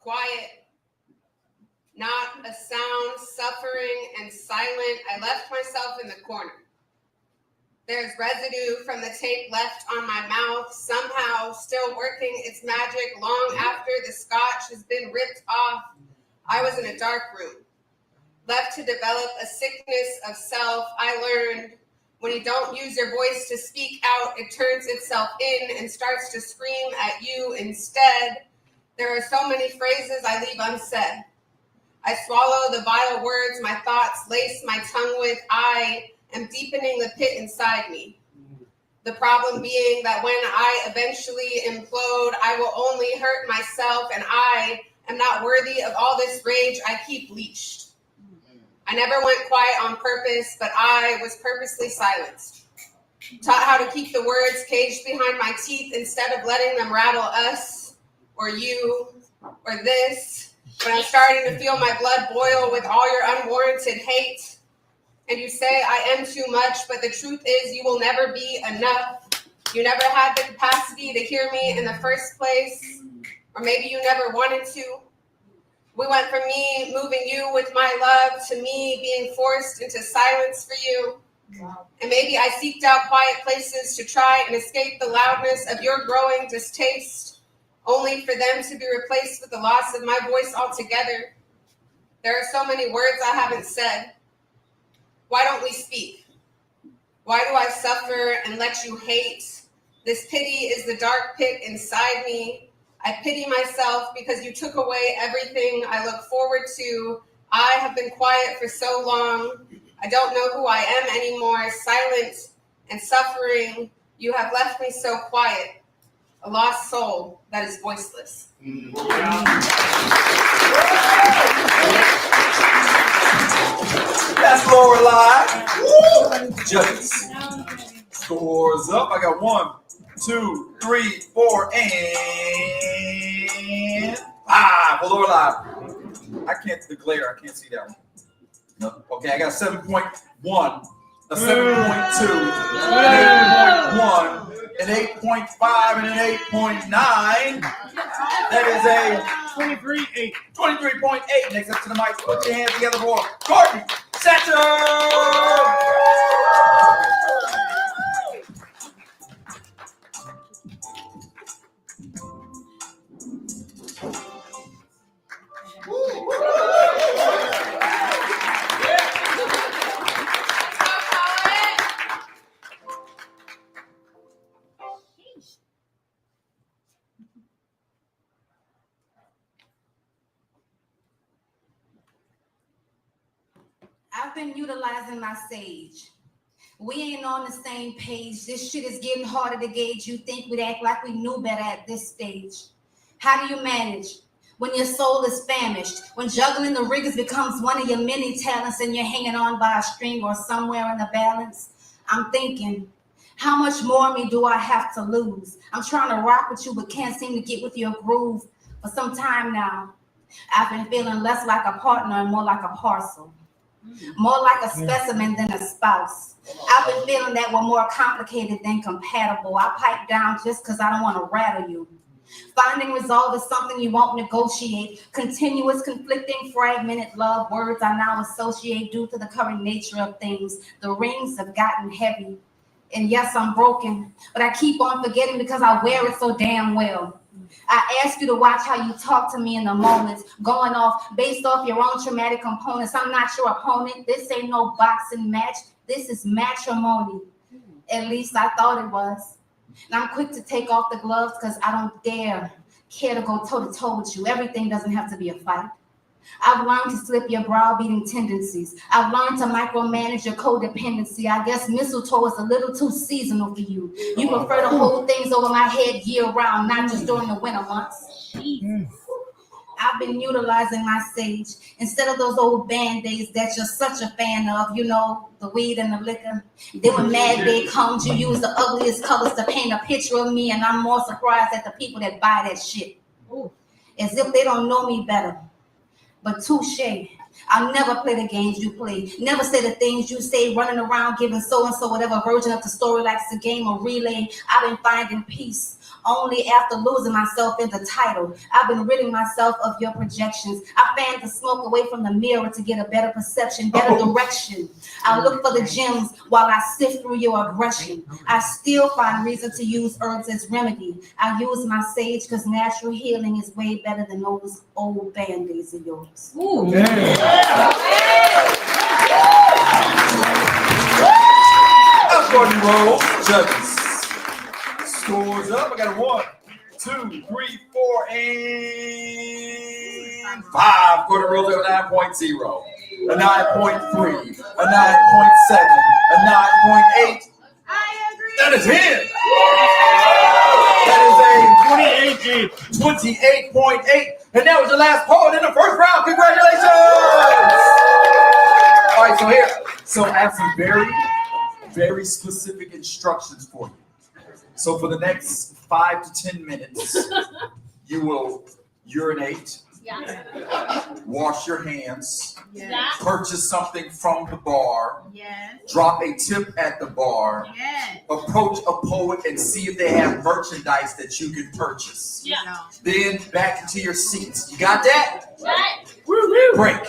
Quiet. Not a sound, suffering and silent. I left myself in the corner. There's residue from the tape left on my mouth, somehow still working its magic long after the scotch has been ripped off. I was in a dark room, left to develop a sickness of self. I learned when you don't use your voice to speak out, it turns itself in and starts to scream at you instead. There are so many phrases I leave unsaid. I swallow the vile words my thoughts lace my tongue with. I am deepening the pit inside me. The problem being that when I eventually implode, I will only hurt myself, and I am not worthy of all this rage I keep leashed. I never went quiet on purpose, but I was purposely silenced. Taught how to keep the words caged behind my teeth instead of letting them rattle us, or you, or this. When I'm starting to feel my blood boil with all your unwarranted hate, and you say I am too much, but the truth is you will never be enough. You never had the capacity to hear me in the first place, or maybe you never wanted to. We went from me moving you with my love to me being forced into silence for you. And maybe I seeked out quiet places to try and escape the loudness of your growing distaste, only for them to be replaced with the loss of my voice altogether. There are so many words I haven't said. Why don't we speak? Why do I suffer and let you hate? This pity is the dark pit inside me. I pity myself because you took away everything I look forward to. I have been quiet for so long. I don't know who I am anymore. Silent and suffering. You have left me so quiet. A lost soul that is voiceless. That's Lorelai. Judges. Scores up. I got 1, 2, 3, 4, and 5 for Lorelai. I can't, the glare, I can't see that one. No. Okay, I got a 7.1, a 7.2, an 8.1, an 8.5, and an 8.9. That is a 23.8. 23.8. Next up to the mic, put your hands together for Courtney Satchel. I've been utilizing my sage. We ain't on the same page. This shit is getting harder to gauge. You think we'd act like we knew better at this stage. How do you manage when your soul is famished? When juggling the riggers becomes one of your many talents and you're hanging on by a string or somewhere in the balance? I'm thinking, how much more of me do I have to lose? I'm trying to rock with you but can't seem to get with your groove for some time now. I've been feeling less like a partner and more like a parcel. More like a specimen than a spouse. I've been feeling that we're more complicated than compatible. I pipe down just because I don't want to rattle you. Finding resolve is something you won't negotiate. Continuous, conflicting, fragmented love words I now associate due to the current nature of things. The rings have gotten heavy. And yes, I'm broken, but I keep on forgetting because I wear it so damn well. I ask you to watch how you talk to me in the moments, going off based off your own traumatic components. I'm not your opponent. This ain't no boxing match. This is matrimony. At least I thought it was. And I'm quick to take off the gloves because I don't care to go toe to toe with you. Everything doesn't have to be a fight. I've learned to slip your browbeating tendencies. I've learned to micromanage your codependency. I guess mistletoe is a little too seasonal for you. You prefer to hold things over my head year round, not just during the winter months. I've been utilizing my sage instead of those old band-aids that you're such a fan of, you know, the weed and the liquor. Then when Mad Day comes, you use the ugliest colors to paint a picture of me, and I'm more surprised at the people that buy that shit. As if they don't know me better. But touche, I'll never play the games you play. Never say the things you say, running around giving so-and-so whatever version of the story like it's a game or relay. I've been finding peace only after losing myself in the title. I've been ridding myself of your projections. I fanned the smoke away from the mirror to get a better perception, better direction. I look for the gems while I sift through your aggression. I still find reason to use herbs as remedy. I use my sage because natural healing is way better than those old band-aids of yours. Ooh. According to roll, judges. Scores up. I got a 1, 2, 3, 4, and 5. According to rolls, I got a 9.0, a 9.3, a 9.7, a 9.8. I agree. That is him. That is a 28.8. And that was the last poll in the first round. Congratulations. All right, so here. So I have some very, very specific instructions for you. So for the next 5 to 10 minutes, you will urinate, wash your hands, purchase something from the bar, drop a tip at the bar, approach a poet and see if they have merchandise that you can purchase. Then back into your seats. You got that? Break.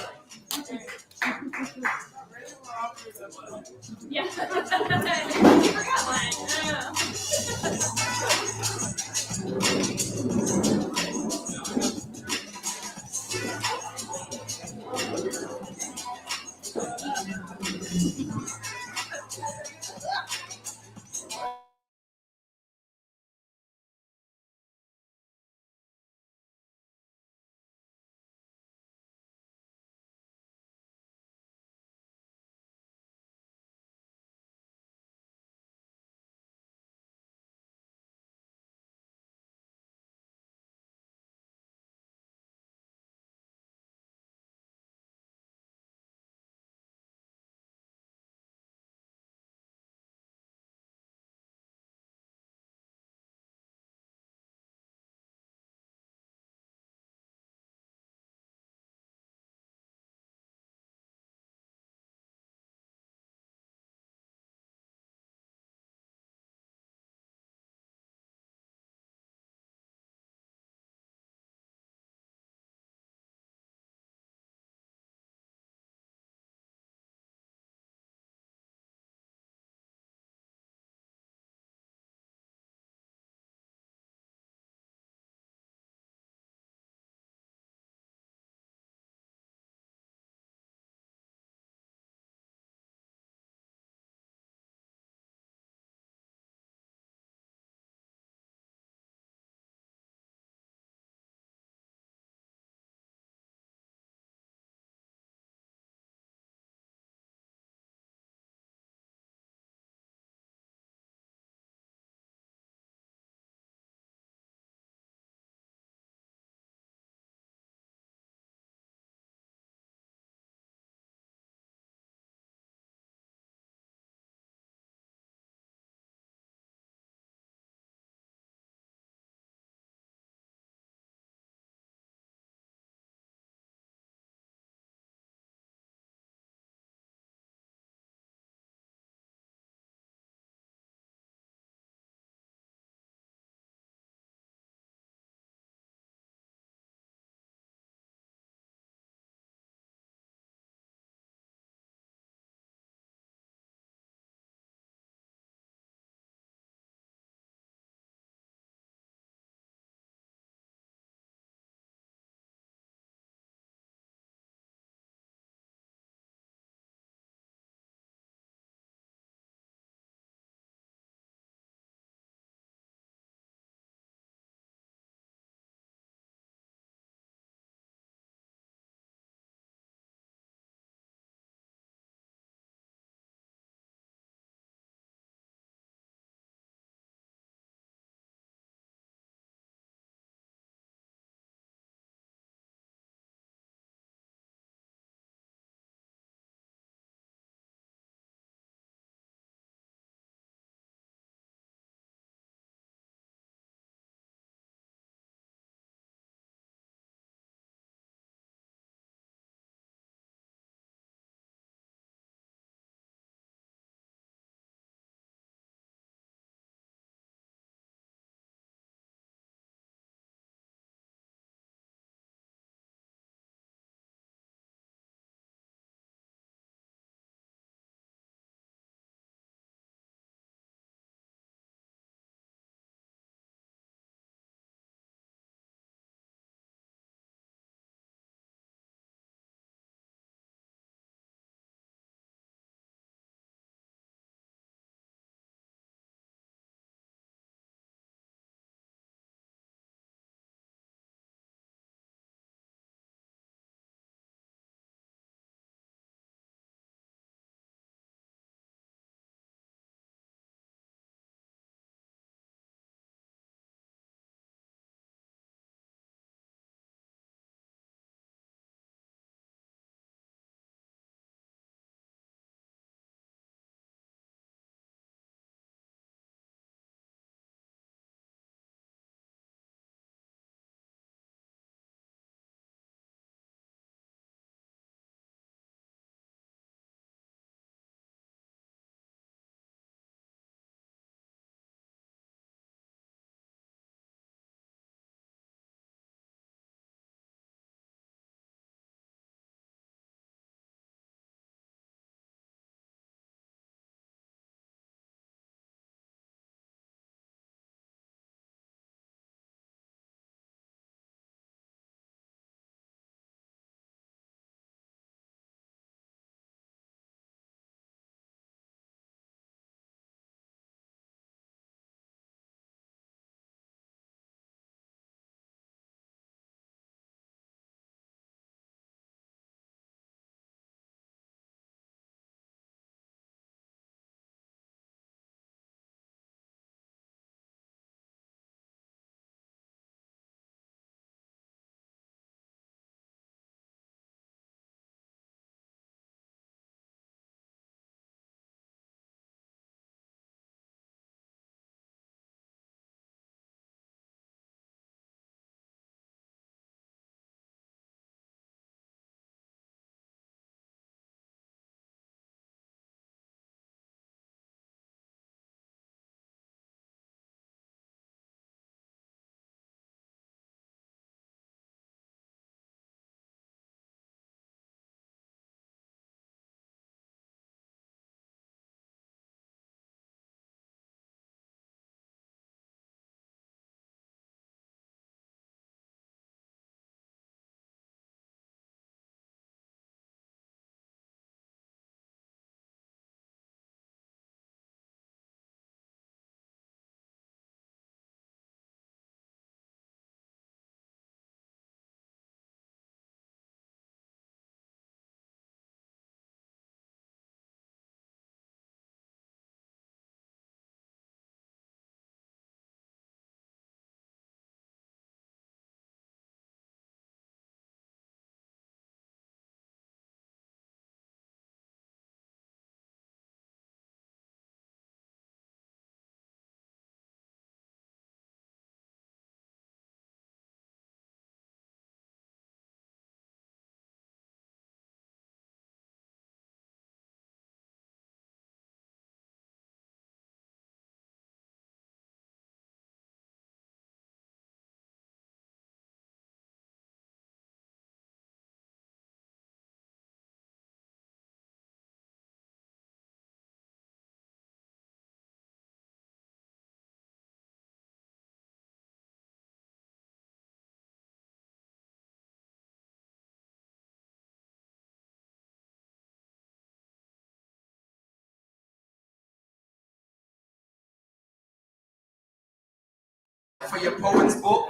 for your poet's book.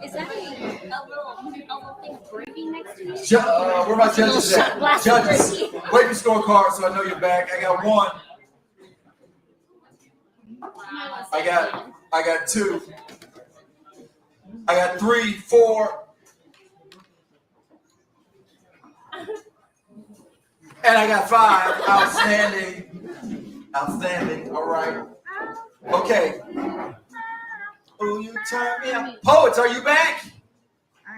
Is that a little thing of gravy next to you? Where my judges at? Judges, wait for scorecard so I know you're back. I got 1. I got 2. I got 3, 4. And I got 5. Outstanding. All right. Okay. Oh, you turn me up. Poets, are you back?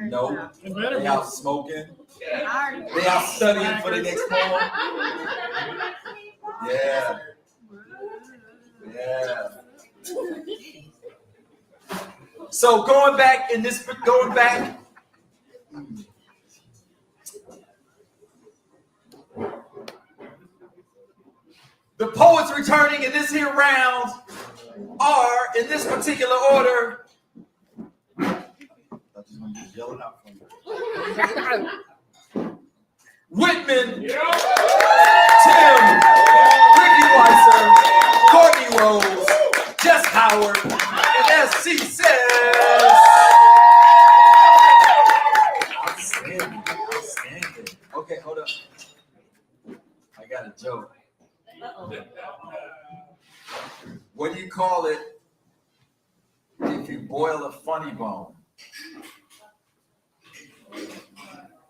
No. They out smoking. They out studying for the next poem. Yeah. So going back. The poets returning in this here round are, in this particular order, Whitman, Tim, Ricky Weiser, Courtney Rose, Jess Howard, and SC says. Outstanding. Okay, hold up. I got a joke. What do you call it if you boil a funny bone?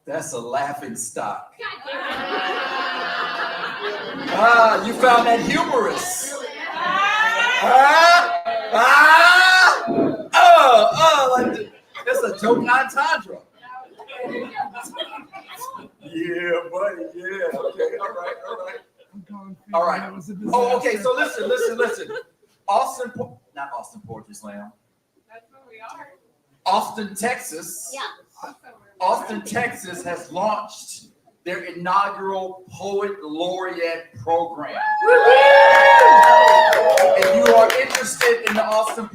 That's a laughing stock. You found that humorous. That's a joke entendre. Yeah, buddy. Yeah. Okay. All right. Oh, okay. So listen. Not Austin Poetry Slam. That's where we are. Austin, Texas. Yeah. Austin, Texas has launched their inaugural Poet Laureate program. If you are interested in the Austin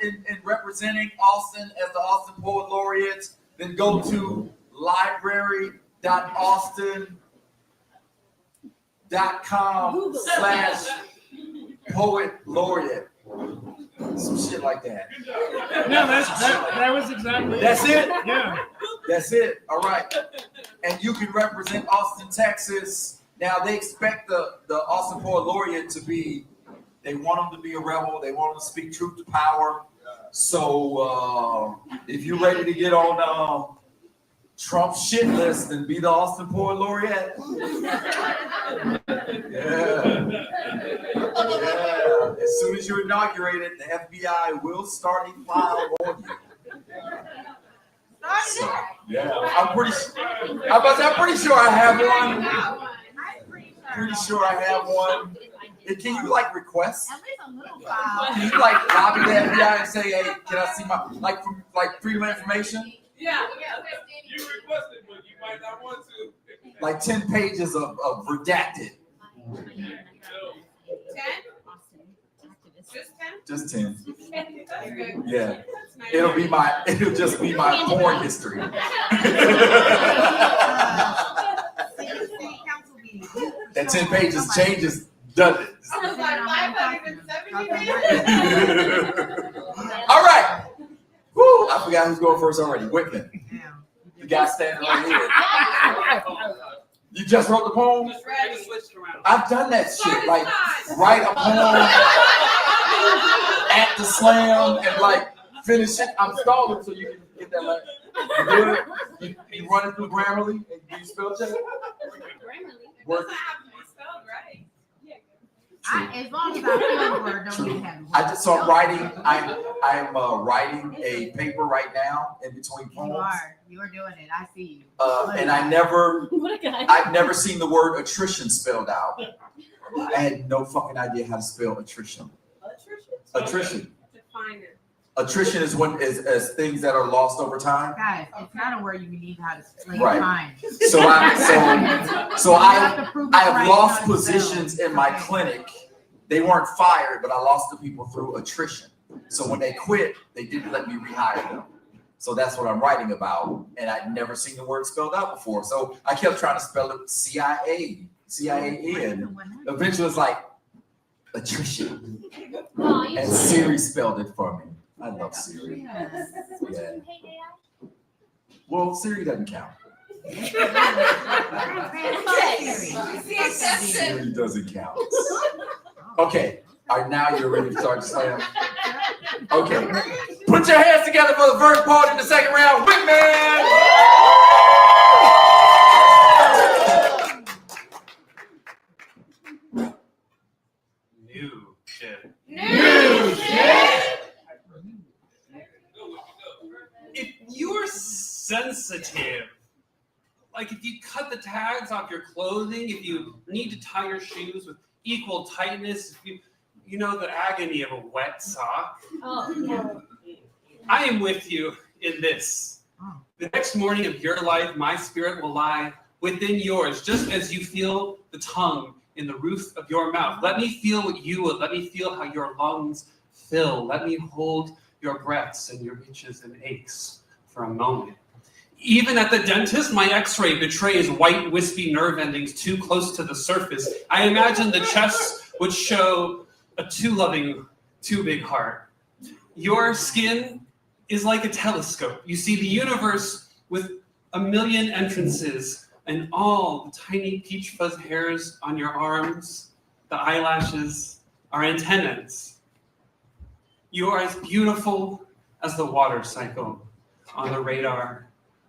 in representing Austin as the Austin Poet Laureate, then go to library.austin.com/poet laureate. Some shit like that. No, that was exactly. That's it? Yeah. That's it. All right. And you can represent Austin, Texas. Now they expect the Austin Poet Laureate to be. They want him to be a rebel. They want him to speak truth to power. So if you're ready to get on Trump's shit list and be the Austin Poet Laureate, yeah. As soon as you're inaugurated, the FBI will start a file on you. So, yeah, I'm pretty sure I have one. Pretty sure I have one. Can you like request? Can you like lobby the FBI and say, hey, can I see my like freedom of information? Yeah. You requested, but you might not want to. Like 10 pages of redacted. 10? Just 10? Just 10. That's good. Yeah. That's nice. It'll just be my porn history. That 10 pages changes, doesn't it? I was like 570 All right. Woo, I forgot who's going first already. Whitman. The guy standing right here. You just wrote the poem? Just ready. Switched around. I've done that shit. Like, write a poem at the slam and like finish it. I'm stalling so you can get that. Like, you do it. You run it through Grammarly and do you spell check? It doesn't have to be spelled right. As long as I feel word, don't even have I just saw writing. I'm writing a paper right now in between poems. You are doing it. I see you. And I've never seen the word attrition spelled out. I had no fucking idea how to spell attrition. Attrition. Define it. Attrition is as things that are lost over time. Guys, it's not a word you need how to explain Right. time. So I have lost how to positions in my clinic. They weren't fired, but I lost the people through attrition. So when they quit, they didn't let me rehire them. So that's what I'm writing about. And I'd never seen the word spelled out before. So I kept trying to spell it CIA. And eventually it's like attrition. Oh, you And Siri spelled it for me. I love Siri. Would Yeah. you hate AI? Well, Siri doesn't count. Siri doesn't count. Okay. All right, now you're ready to start the slam. Okay. Put your hands together for the first part in the second round. Wingman! New shit. If you're sensitive, like if you cut the tags off your clothing, if you need to tie your shoes with equal tightness, if you know the agony of a wet sock, Oh, yeah. I am with you in this. The next morning of your life, my spirit will lie within yours, just as you feel the tongue in the roof of your mouth. Let me feel what you would. Let me feel how your lungs fill. Let me hold your breaths and your itches and aches for a moment. Even at the dentist, my x-ray betrays white, wispy nerve endings too close to the surface. I imagine the chest would show a too loving, too big heart. Your skin is like a telescope. You see the universe with a million entrances and all the tiny peach fuzz hairs on your arms, the eyelashes, are antennas. You are as beautiful as the water cycle on the radar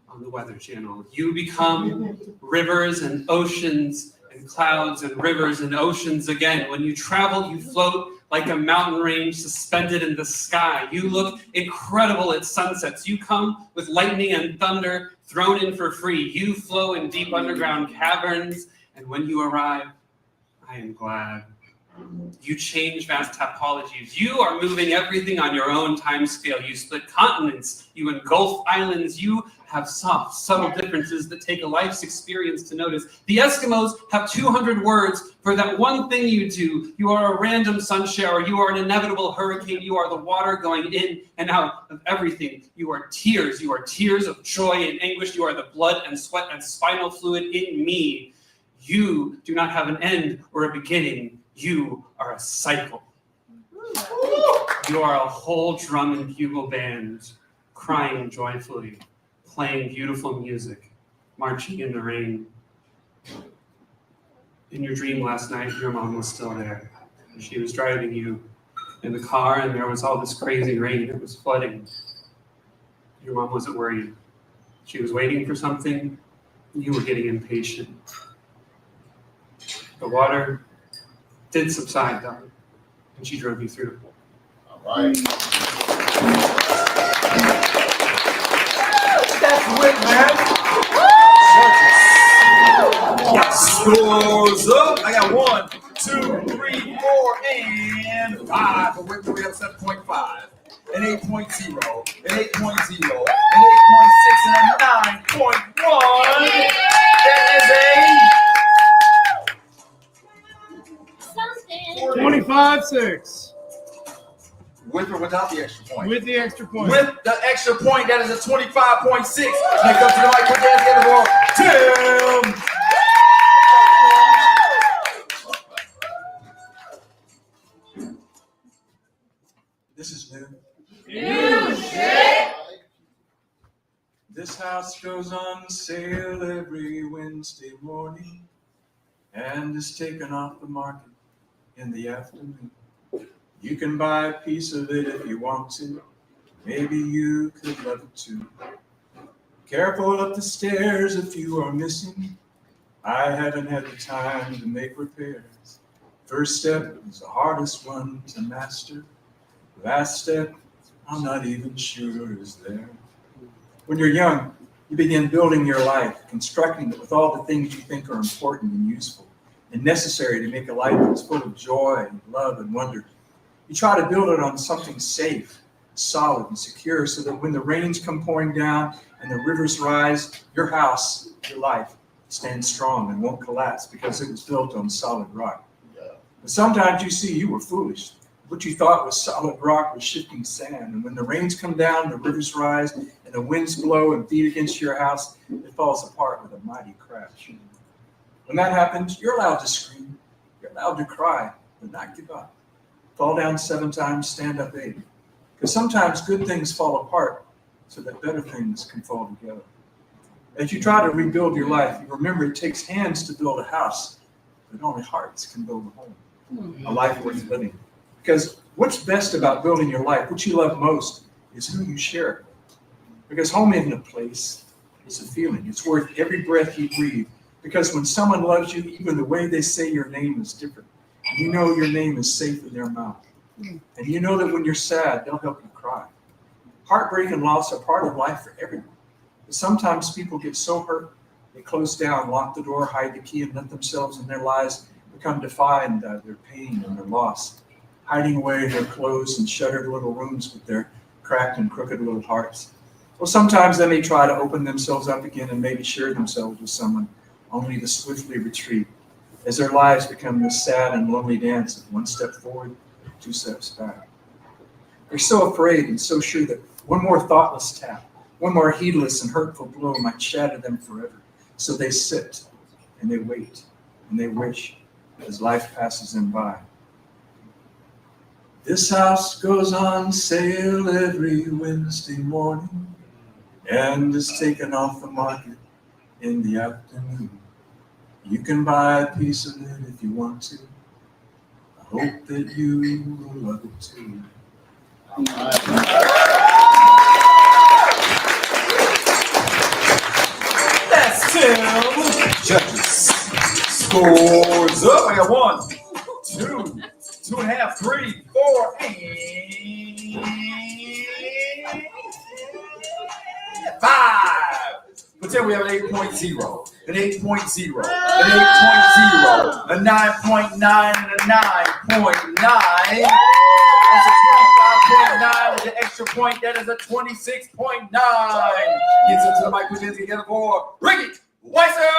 on the Weather Channel. You become rivers and oceans and clouds and rivers and oceans again. When you travel, you float like a mountain range suspended in the sky. You look incredible at sunsets. You come with lightning and thunder thrown in for free. You flow in deep underground caverns, and when you arrive, I am glad. You change vast topologies. You are moving everything on your own time scale. You split continents. You engulf islands. You have soft, subtle differences that take a life's experience to notice. The Eskimos have 200 words for that one thing you do. You are a random sun shower. You are an inevitable hurricane. You are the water going in and out of everything. You are tears. You are tears of joy and anguish. You are the blood and sweat and spinal fluid in me. You do not have an end or a beginning. You are a cycle. You are a whole drum and bugle band, crying joyfully, playing beautiful music, marching in the rain. In your dream last night, your mom was still there. She was driving you in the car, and there was all this crazy rain. It was flooding. Your mom wasn't worried. She was waiting for something. You were getting impatient. The water did subside, though, and she drove you through. All right. That's wit, man. Scores up. I got 1, 2, 3, 4, and 5. But we're 7.5, an 8.0, an 8.0, an 8.6, and a 9.1. That Something. 25-6. With or without the extra point? With the extra point. With the extra point, that is a 25.6. Next up to the mic, put your hands together for Tim. This is new. New shit. This house goes on sale every Wednesday morning and is taken off the market in the afternoon. You can buy a piece of it if you want to. Maybe you could love it too. Careful up the stairs if you are missing. I haven't had the time to make repairs. First step is the hardest one to master. Last step, I'm not even sure is there. When you're young, you begin building your life, constructing it with all the things you think are important and useful and necessary to make a life that's full of joy and love and wonder. You try to build it on something safe, solid, and secure so that when the rains come pouring down and the rivers rise, your house, your life, stands strong and won't collapse because it was built on solid rock. But sometimes you see you were foolish. What you thought was solid rock was shifting sand. And when the rains come down, the rivers rise, and the winds blow and beat against your house, it falls apart with a mighty crash. When that happens, you're allowed to scream, you're allowed to cry, but not give up. Fall down 7 times, stand up 8. Because sometimes good things fall apart so that better things can fall together. As you try to rebuild your life, you remember it takes hands to build a house, but only hearts can build a home, a life worth living. Because what's best about building your life, what you love most, is who you share it. Because home isn't a place, it's a feeling. It's worth every breath you breathe. Because when someone loves you, even the way they say your name is different. You know your name is safe in their mouth. And you know that when you're sad, they'll help you cry. Heartbreak and loss are part of life for everyone. But sometimes people get so hurt, they close down, lock the door, hide the key, and let themselves and their lives become defined by their pain and their loss, hiding away their closed and shuttered little rooms with their cracked and crooked little hearts. Well, sometimes they may try to open themselves up again and maybe share themselves with someone, only to swiftly retreat as their lives become this sad and lonely dance of 1 step forward, 2 steps back. They're so afraid and so sure that one more thoughtless tap, one more heedless and hurtful blow might shatter them forever. So they sit and they wait and they wish as life passes them by. This house goes on sale every Wednesday morning and is taken off the market in the afternoon. You can buy a piece of it if you want to. I hope that you will love it too. That's Tim. Judges. Scores up. I got 1, 2, 2.5, 3, 4, and 5. Pretend we have an 8.0, an 8.0, an 8.0, a 9.9, and a 9.9. That's a 25.9 with an extra point. That is a 26.9. Gets up to the mic, put hands together for Ricky Weiser.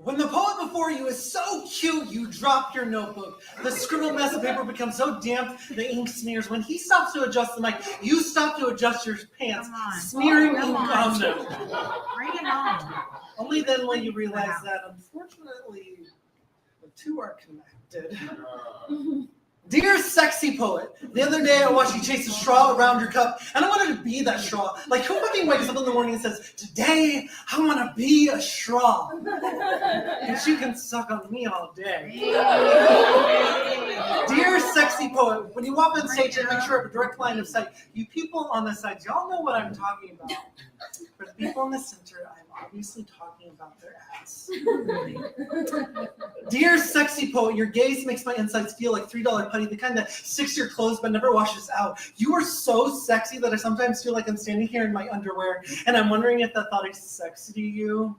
When the poet before you is so cute, you drop your notebook. The scribbled mess of paper becomes so damp, the ink smears. When he stops to adjust the mic, you stop to adjust your pants, smearing ink on them. Bring it on. Only then will you realize that, unfortunately, the two are connected. Dear sexy poet, the other day I watched you chase a straw around your cup, and I wanted to be that straw. Like, who fucking wakes up in the morning and says, today I want to be a straw? And you can suck on me all day. Dear sexy poet, when you walk on stage and make sure I have a direct line of sight, you people on the sides, y'all know what I'm talking about. For the people in the center, I'm obviously talking about their ass. Dear sexy poet, your gaze makes my insides feel like $3 putty, the kind that sticks to your clothes but never washes out. You are so sexy that I sometimes feel like I'm standing here in my underwear, and I'm wondering if that thought is sexy to you.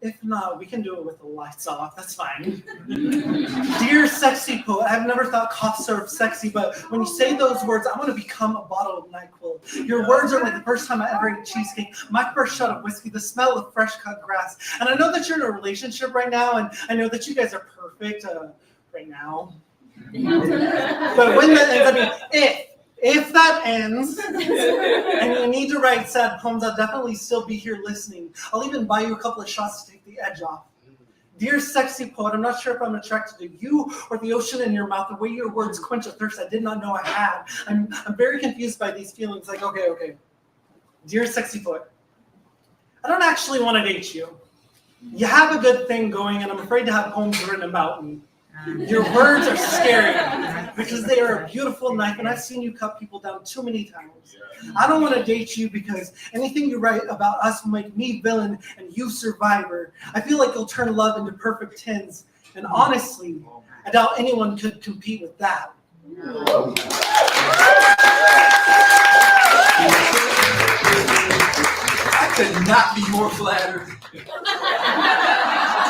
If not, we can do it with the lights off. That's fine. Dear sexy poet, I've never thought cough syrup sexy, but when you say those words, I want to become a bottle of NyQuil. Your words are like the first time I ever ate cheesecake, my first shot of whiskey, the smell of fresh cut grass. And I know that you're in a relationship right now, and I know that you guys are perfect right now. But when that ends, I mean, if that ends, and you need to write sad poems, I'll definitely still be here listening. I'll even buy you a couple of shots to take the edge off. Dear sexy poet, I'm not sure if I'm attracted to you or the ocean in your mouth, the way your words quench a thirst I did not know I had. I'm very confused by these feelings. Like, okay. Dear sexy poet, I don't actually want to date you. You have a good thing going, and I'm afraid to have poems written about me. Your words are scary because they are a beautiful knife, and I've seen you cut people down too many times. I don't want to date you because anything you write about us will make me villain and you survivor. I feel like you'll turn love into perfect tens, and honestly, I doubt anyone could compete with that. I could not be more flattered.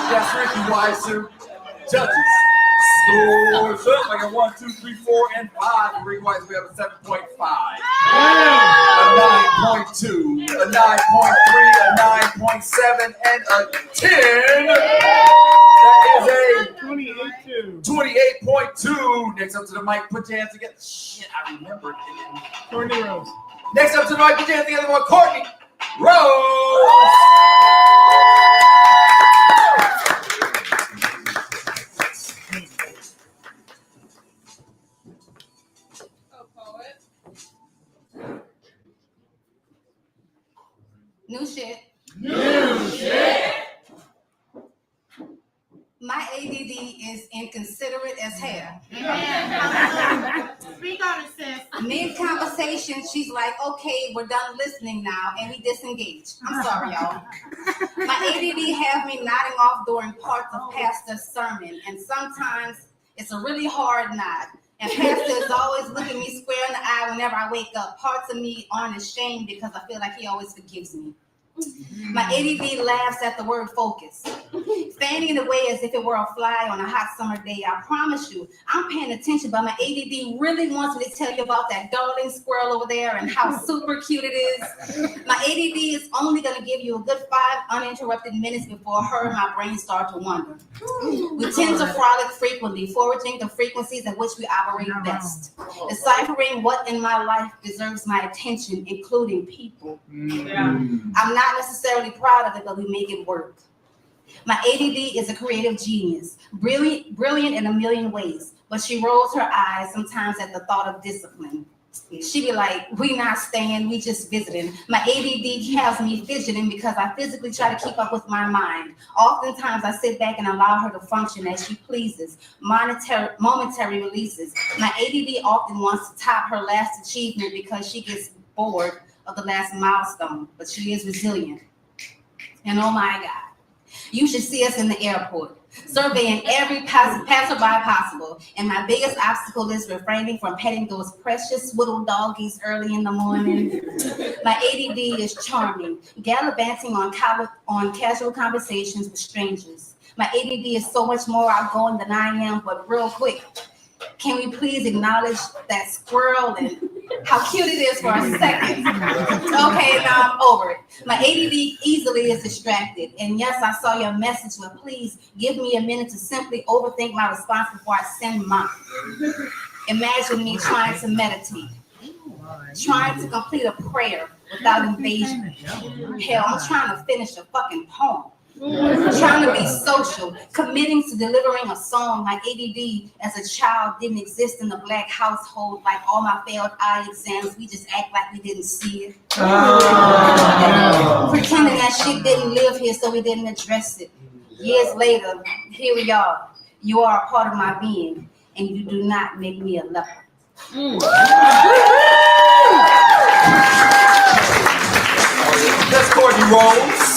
That's Ricky Weiser. Judges, Scores up. I got 1, 2, 3, 4, and 5. For green whites, we have a 7.5. A 9.2, a 9.3, a 9.7, and a 10. That is a 28.2. Next up to the mic, put your hands together. Shit, I remembered. Courtney Rose. Next up to the mic, put your hands together for Courtney Rose. New shit. New shit. My ADD is inconsiderate as hell. Speak on it, sis. Mid-conversation, she's like, okay, we're done listening now, and we disengage. I'm sorry, y'all. My ADD have me nodding off during parts of Pastor's sermon, and sometimes it's a really hard nod. And Pastor is always looking me square in the eye whenever I wake up. Parts of me aren't ashamed because I feel like he always forgives me. My ADD laughs at the word focus, fanning it away as if it were a fly on a hot summer day. I promise you, I'm paying attention, but my ADD really wants me to tell you about that darling squirrel over there and how super cute it is. My ADD is only going to give you a good 5 uninterrupted minutes before her and my brain start to wander. We tend to frolic frequently, foraging the frequencies at which we operate best, deciphering what in my life deserves my attention, including people. I'm not necessarily proud of it, but we make it work. My ADD is a creative genius, brilliant in a million ways, but she rolls her eyes sometimes at the thought of discipline. She be like, we not staying, we just visiting. My ADD has me fidgeting because I physically try to keep up with my mind. Oftentimes I sit back and allow her to function as she pleases, momentary releases. My ADD often wants to top her last achievement because she gets bored of the last milestone, but she is resilient. And oh my God, you should see us in the airport, surveying every passerby possible. And my biggest obstacle is refraining from petting those precious little doggies early in the morning. My ADD is charming, gallivanting on casual conversations with strangers. My ADD is so much more outgoing than I am, but real quick, can we please acknowledge that squirrel and how cute it is for a second? Okay, now I'm over it. My ADD easily is distracted. And yes, I saw your message, but please give me a minute to simply overthink my response before I send mine. Imagine me trying to meditate, trying to complete a prayer without invasion. Hell, I'm trying to finish a fucking poem. Trying to be social, committing to delivering a song. My ADD as a child didn't exist in the black household. Like all my failed eye exams, we just act like we didn't see it. Pretending that shit didn't live here, so we didn't address it. Years later, here we are. You are a part of my being, and you do not make me a leper. That's Courtney Rose.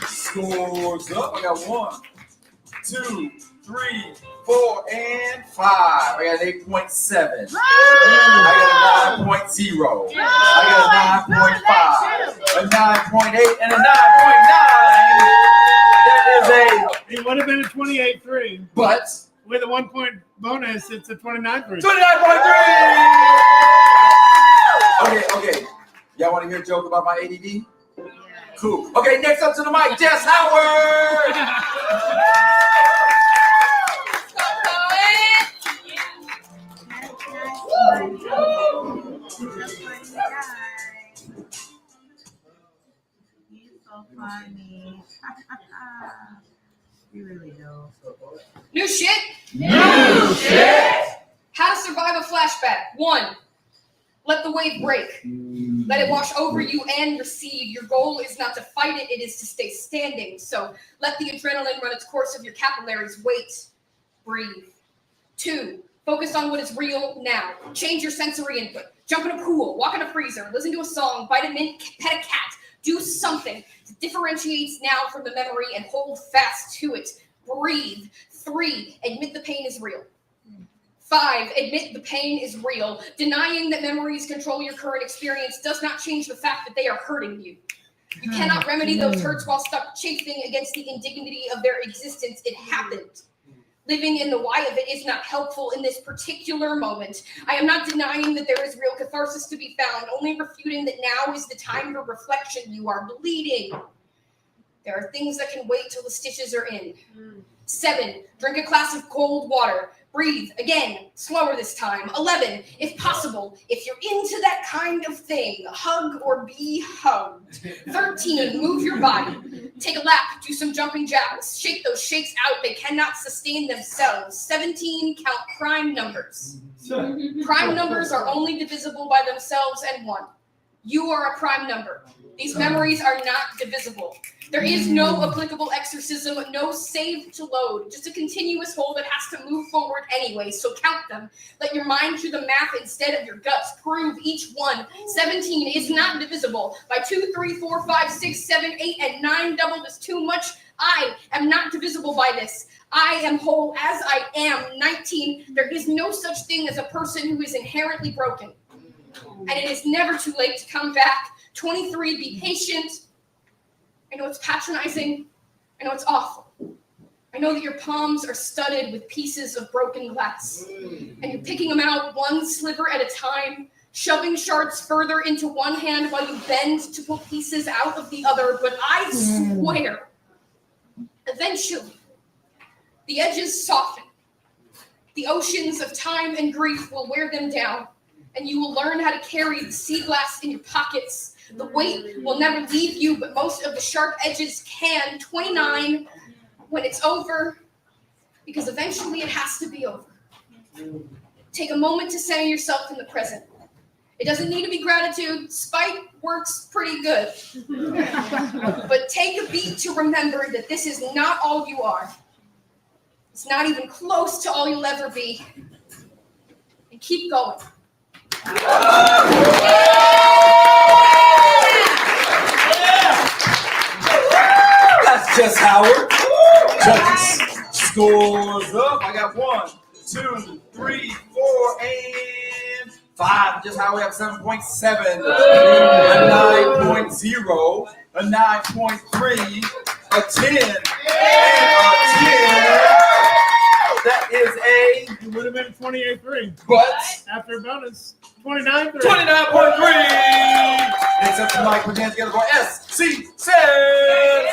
Scores up. I got 1, 2, 3, 4, and 5. I got 8.7. I got a 9.0. I got a 9.5. A 9.8 and a 9.9. That is It would have been a 28.3. But with a 1 point bonus, it's a 29.3. 29.3. Okay. Y'all want to hear a joke about my ADD? Cool. Okay, next up to the mic, Jess Howard. He's so funny. You really know. New shit? New shit! How to survive a flashback. 1, let the wave break. Let it wash over you and recede. Your goal is not to fight it, it is to stay standing. So let the adrenaline run its course of your capillaries. Wait, breathe. 2, focus on what is real now. Change your sensory input. Jump in a pool, walk in a freezer, listen to a song, bite a mint, pet a cat. Do something that differentiates now from the memory and hold fast to it. Breathe. 3, admit the pain is real. 5, admit the pain is real. Denying that memories control your current experience does not change the fact that they are hurting you. You cannot remedy those hurts while stuck chafing against the indignity of their existence. It happened. Living in the why of it is not helpful in this particular moment. I am not denying that there is real catharsis to be found, only refuting that now is the time for reflection. You are bleeding. There are things that can wait till the stitches are in. 7, drink a glass of cold water. Breathe, again, slower this time. 11, if possible, if you're into that kind of thing, hug or be hugged. 13, move your body. Take a lap, do some jumping jacks. Shake those shakes out, they cannot sustain themselves. 17, count prime numbers. Prime numbers are only divisible by themselves and 1. You are a prime number. These memories are not divisible. There is no applicable exorcism, no save to load, just a continuous whole that has to move forward anyway, so count them. Let your mind do the math instead of your guts. Prove each one. 17 is not divisible. By 2, 3, 4, 5, 6, 7, 8, and 9 doubled is too much. I am not divisible by this. I am whole as I am. 19, there is no such thing as a person who is inherently broken. And it is never too late to come back. 23, be patient. I know it's patronizing. I know it's awful. I know that your palms are studded with pieces of broken glass. And you're picking them out one sliver at a time, shoving shards further into one hand while you bend to pull pieces out of the other. But I swear, eventually, the edges soften. The oceans of time and grief will wear them down. And you will learn how to carry the sea glass in your pockets. The weight will never leave you, but most of the sharp edges can. 29, when it's over, because eventually it has to be over. Take a moment to center yourself in the present. It doesn't need to be gratitude. Spite works pretty good. But take a beat to remember that this is not all you are. It's not even close to all you'll ever be. And keep going. That's just Howard. Judges, scores up. I got 1, 2, 3, 4, and 5. Just Howard have 7.7, a 9.0, a 9.3, a 10, and a 10. That is a. It would have been 28-3. But after bonus, 29-3. 29.3. It's up to Mike. Put your hands together for SC says.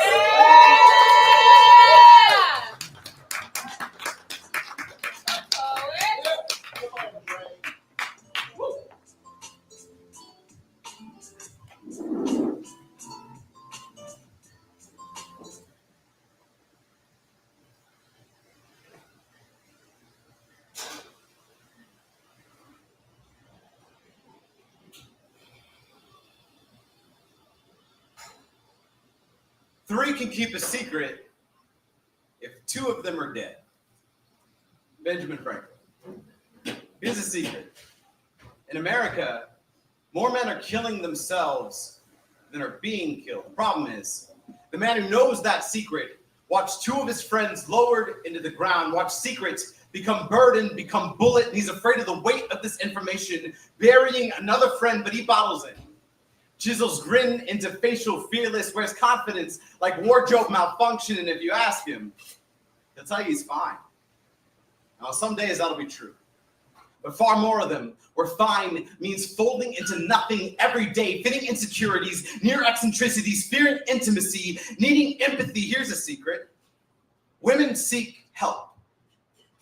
Three can keep a secret if 2 of them are dead. Benjamin Franklin. Here's a secret. In America, more men are killing themselves than are being killed. The problem is, the man who knows that secret watched 2 of his friends lowered into the ground, watched secrets become burdened, become bullet, and he's afraid of the weight of this information, burying another friend, but he bottles it. Chisels grin into facial fearless, wears confidence like wardrobe malfunction, and if you ask him, he'll tell you he's fine. Now, some days that'll be true. But far more of them, where fine means folding into nothing every day, fitting insecurities, near eccentricities, fearing intimacy, needing empathy. Here's a secret. Women seek help.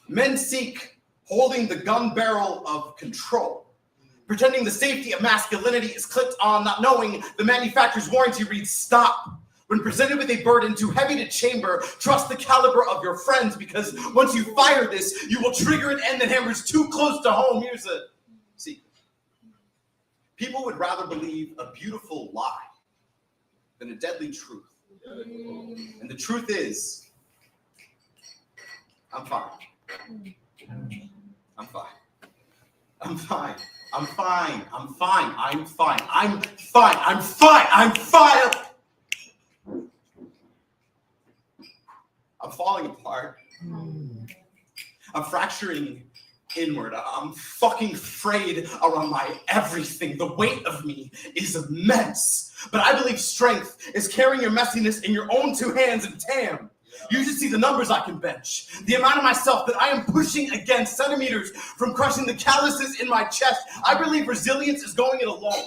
Men seek holding the gun barrel of control. Pretending the safety of masculinity is clipped on, not knowing the manufacturer's warranty reads stop. When presented with a burden too heavy to chamber, trust the caliber of your friends, because once you fire this, you will trigger an end that hammers too close to home. Here's a secret. People would rather believe a beautiful lie than a deadly truth. And the truth is, I'm fine. I'm fine. I'm fine. I'm fine. I'm fine. I'm fine. I'm fine. I'm fine. I'm fine. I'm falling apart. I'm fracturing inward. I'm fucking frayed around my everything. The weight of me is immense. But I believe strength is carrying your messiness in your own 2 hands. And damn, You should see the numbers I can bench. The amount of myself that I am pushing against, centimeters from crushing the calluses in my chest. I believe resilience is going it alone,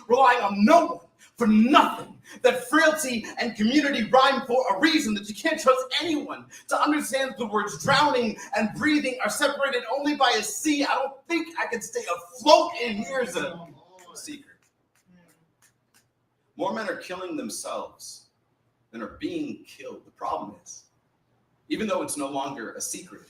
relying on no one for nothing. That frailty and community rhyme for a reason, that you can't trust anyone. To understand the words drowning and breathing are separated only by a sea. I don't think I can stay afloat in here's a secret. More men are killing themselves than are being killed. The problem is, even though it's no longer a secret,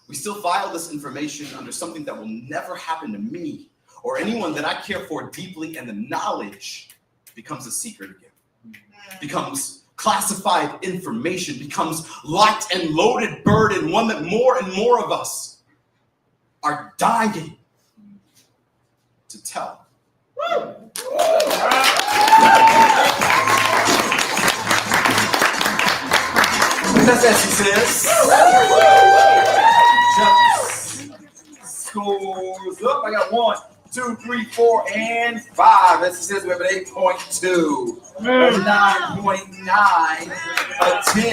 we still file this information under something that will never happen to me or anyone that I care for deeply, and the knowledge becomes a secret again, becomes classified information, becomes locked and loaded burden, one that more and more of us are dying to tell. That's as she says. Scores up. I got 1, 2, 3, 4, and 5. As she says, we have an 8.2, a 9.9, a 10, a 10,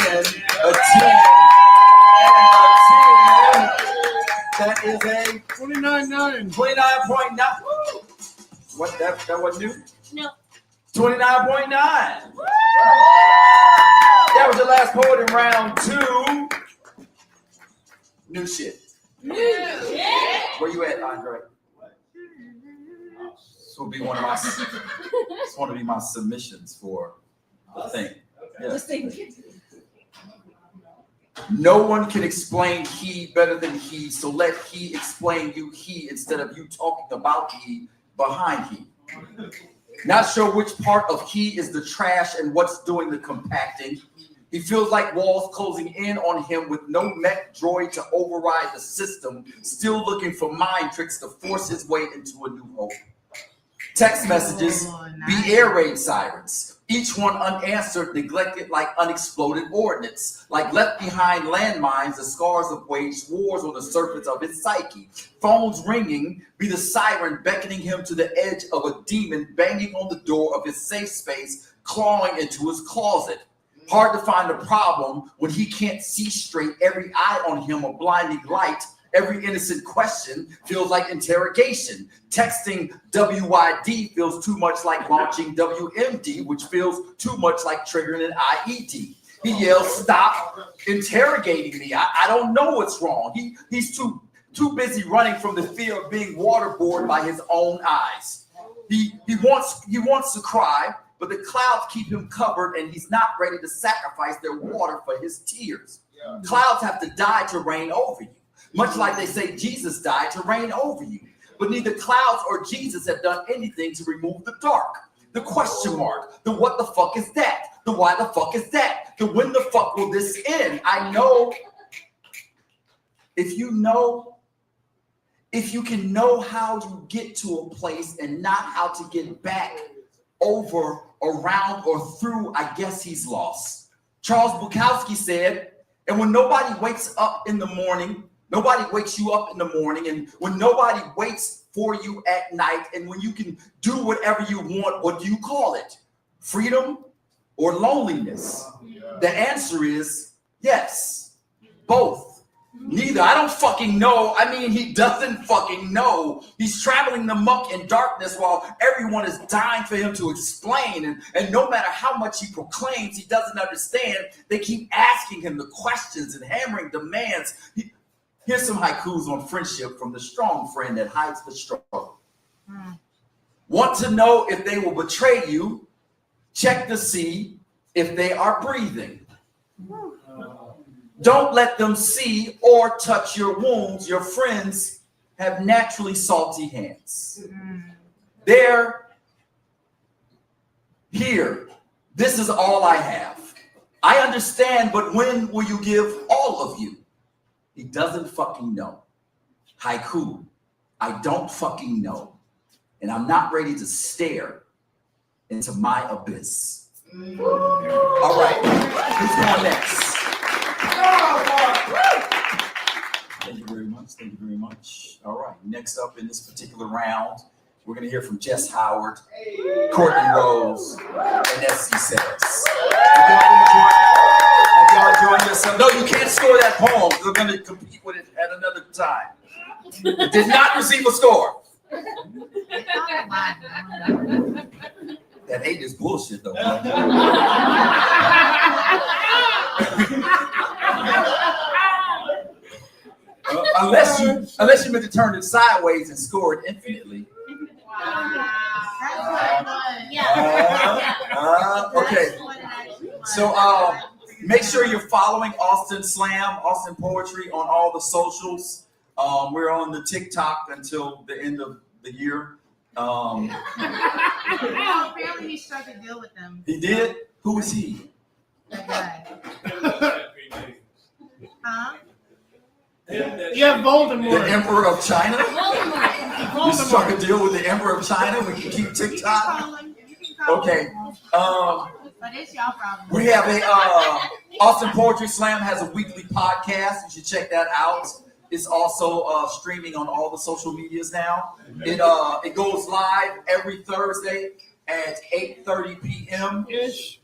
and a 10. That is a 29.9. 29.9. What, that wasn't new? No. 29.9. That was the last poet in round 2. New shit. Where you at, Andre? This will be one of my submissions for the thing. Yeah. No one can explain he better than he, so let he explain you he instead of you talking about he behind he. Not sure which part of he is the trash and what's doing the compacting. He feels like walls closing in on him with no mech droid to override the system, still looking for mind tricks to force his way into a new hope. Text messages be air raid sirens, each one unanswered, neglected like unexploded ordnance, like left behind landmines, the scars of waged wars on the surface of his psyche. Phones ringing be the siren beckoning him to the edge of a demon banging on the door of his safe space, clawing into his closet. Hard to find a problem when he can't see straight, every eye on him a blinding light. Every innocent question feels like interrogation. Texting WYD feels too much like launching WMD, which feels too much like triggering an IED. He yells, "Stop interrogating me. I don't know what's wrong." He's too busy running from the fear of being waterboarded by his own eyes. He wants to cry, but the clouds keep him covered, and he's not ready to sacrifice their water for his tears. Clouds have to die to reign over you. Much like they say Jesus died to reign over you. But neither clouds or Jesus have done anything to remove the dark, the question mark, the what the fuck is that, the why the fuck is that, the when the fuck will this end. I know if you can know how you get to a place and not how to get back over, around, or through, I guess he's lost. Charles Bukowski said, and when nobody wakes up in the morning, nobody wakes you up in the morning, and when nobody waits for you at night, and when you can do whatever you want, what do you call it? Freedom or loneliness? The answer is yes, both. Neither. I don't fucking know. I mean, he doesn't fucking know. He's traveling the muck in darkness while everyone is dying for him to explain. And no matter how much he proclaims, he doesn't understand. They keep asking him the questions and hammering demands. Here's some haikus on friendship from the strong friend that hides the struggle. Want to know if they will betray you? Check to see if they are breathing. Don't let them see or touch your wounds. Your friends have naturally salty hands. They're here. This is all I have. I understand, but when will you give all of you? He doesn't fucking know. Haiku, I don't fucking know. And I'm not ready to stare into my abyss. All right, who's going next? Thank you very much. Thank you very much. All right, next up in this particular round, we're going to hear from Jess Howard, Courtney Rose, and SC Says. Have y'all enjoyed your So no, you can't score that poem. We're going to compete with it at another time. It did not receive a score. That hate is bullshit, though. Unless you meant to turn it sideways and score it infinitely. Okay. So make sure you're following Austin Slam, Austin Poetry on all the socials. We're on the TikTok until the end of the year. Apparently he struck a deal with them. He did? Who is he? That guy. Huh? You have Voldemort. The Emperor of China? Voldemort. You struck a deal with the Emperor of China? We can keep TikTok? Okay. But it's y'all problem. We have a Austin Poetry Slam has a weekly podcast. You should check that out. It's also streaming on all the social medias now. It goes live every Thursday at 8:30 p.m. Ish.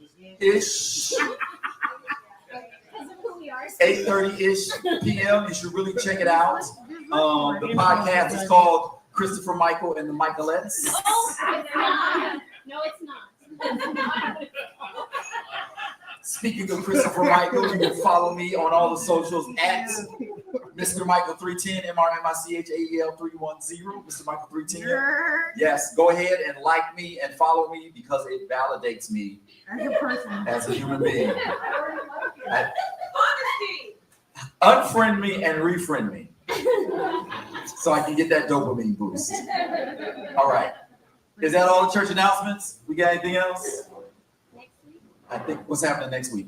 8:30-ish p.m. You should really check it out. The podcast is called Christopher Michael and the Michaelettes. No, it's not. Speaking of Christopher Michael, you can follow me on all the socials at Mr. Michael 310, MRMICHAEL 310, Mr. Michael 310. Yes, go ahead and like me and follow me because it validates me as a human being. Unfriend me and refriend me so I can get that dopamine boost. All right. Is that all the church announcements? We got anything else? I think what's happening next week?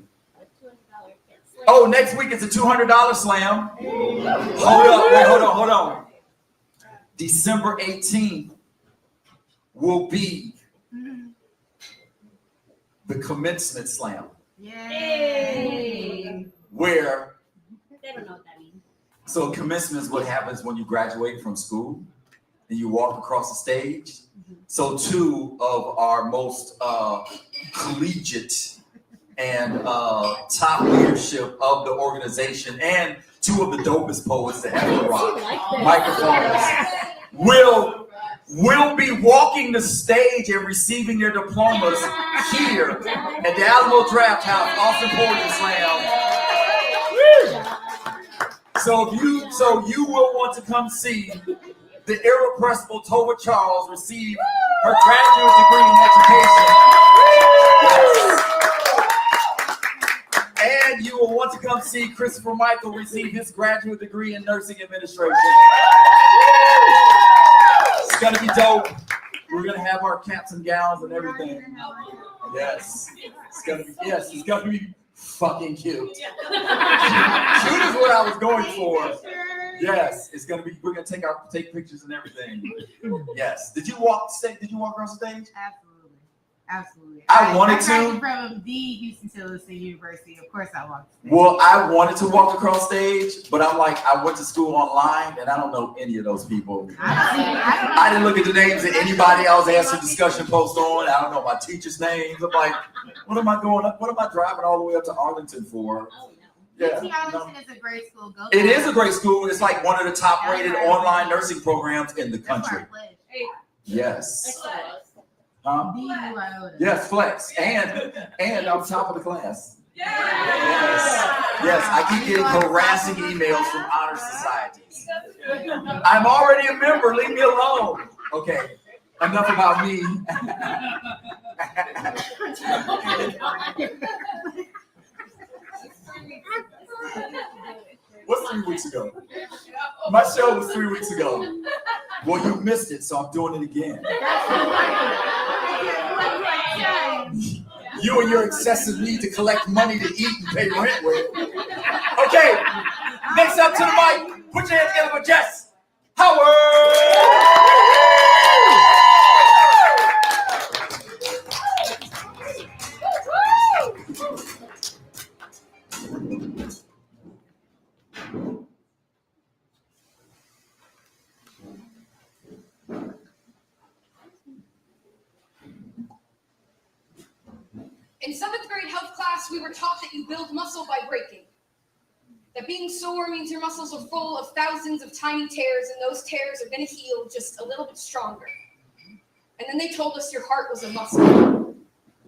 Oh, next week it's a $200 slam. Hold on. December 18th will be the commencement slam. Yay! Where? They don't know what that means. So commencement is what happens when you graduate from school and you walk across the stage. So two of our most collegiate and top leadership of the organization and two of the dopest poets to ever rock microphones will be walking the stage and receiving their diplomas here at the Alamo Drafthouse, Austin Poetry Slam. So you will want to come see the irrepressible Tova Charles receive her graduate degree in education. And you will want to come see Christopher Michael receive his graduate degree in nursing administration. It's gonna be dope. We're gonna have our caps and gowns and everything. Yes, it's gonna be fucking cute. Cute is what I was going for. Yes, it's gonna be. We're gonna take pictures and everything. Yes. Did you walk across the stage? Absolutely. I wanted graduated to. from the Houston State University. Of course, I walked. Well, I wanted to walk across stage, but I'm like, I went to school online, and I don't know any of those people. I didn't look at the names of anybody I was answering discussion posts on. I don't know my teachers' names. I'm like, what am I going up? What am I driving all the way up to Arlington for? Yeah, Arlington is a great school. Go it is a great school. It's like one of the top-rated online nursing programs in the country. Yes. Huh? Yes, flex. And I'm top of the class. Yes, I keep getting harassing emails from honor societies. I'm already a member, leave me alone. Okay, enough about me. What's 3 weeks ago? My show was 3 weeks ago. Well, you missed it, so I'm doing it again. You and your excessive need to collect money to eat and pay rent with. Okay, next up to the mic, put your hands together for Jess Howard. In 7th grade health class, we were taught that you build muscle by breaking. That being sore means your muscles are full of thousands of tiny tears, and those tears are going to heal just a little bit stronger. And then they told us your heart was a muscle.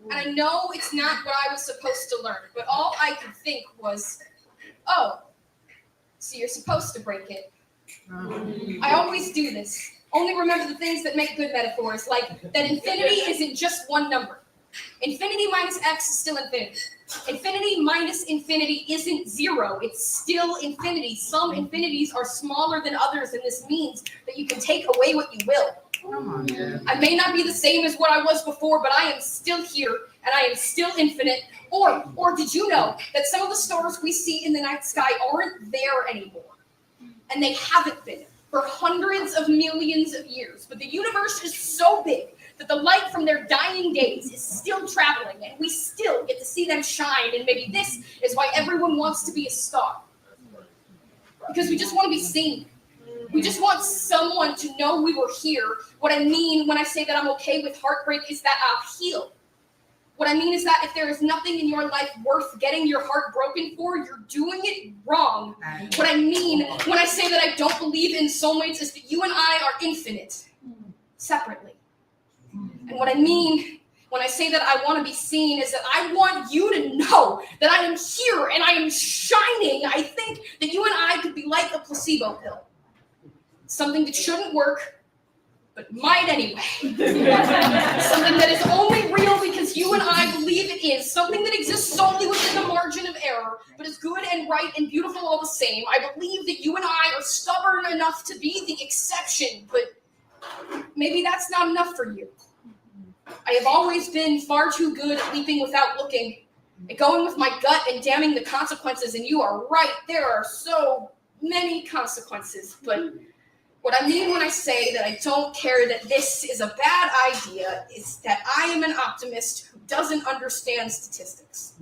And I know it's not what I was supposed to learn, but all I could think was, oh, so you're supposed to break it. I always do this. Only remember the things that make good metaphors, like that infinity isn't just one number. Infinity minus x is still infinity. Infinity minus infinity isn't zero. It's still infinity. Some infinities are smaller than others, and this means that you can take away what you will. I may not be the same as what I was before, but I am still here, and I am still infinite. Or did you know that some of the stars we see in the night sky aren't there anymore? And they haven't been for hundreds of millions of years. But the universe is so big that the light from their dying days is still traveling, and we still get to see them shine. And maybe this is why everyone wants to be a star. Because we just want to be seen. We just want someone to know we were here. What I mean when I say that I'm okay with heartbreak is that I'll heal. What I mean is that if there is nothing in your life worth getting your heart broken for, you're doing it wrong. What I mean when I say that I don't believe in soulmates is that you and I are infinite, separately. And what I mean when I say that I want to be seen is that I want you to know that I am here and I am shining. I think that you and I could be like a placebo pill. Something that shouldn't work, but might anyway. Something that is only real because you and I believe it is. Something that exists solely within the margin of error, but is good and right and beautiful all the same. I believe that you and I are stubborn enough to be the exception, but maybe that's not enough for you. I have always been far too good at leaping without looking, and going with my gut and damning the consequences, and you are right, there are so many consequences, but what I mean when I say that I don't care that this is a bad idea is that I am an optimist who doesn't understand statistics.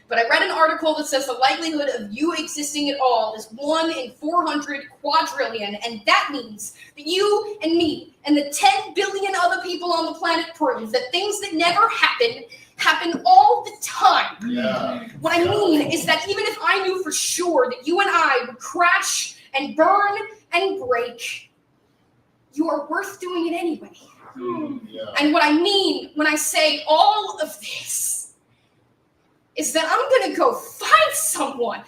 But I read an article that says the likelihood of you existing at all is 1 in 400 quadrillion, and that means that you and me and the 10 billion other people on the planet prove that things that never happen all the time. Yeah. What I mean is that even if I knew for sure that you and I would crash and burn and break, you are worth doing it anyway. Yeah. And what I mean when I say all of this is that I'm going to go find someone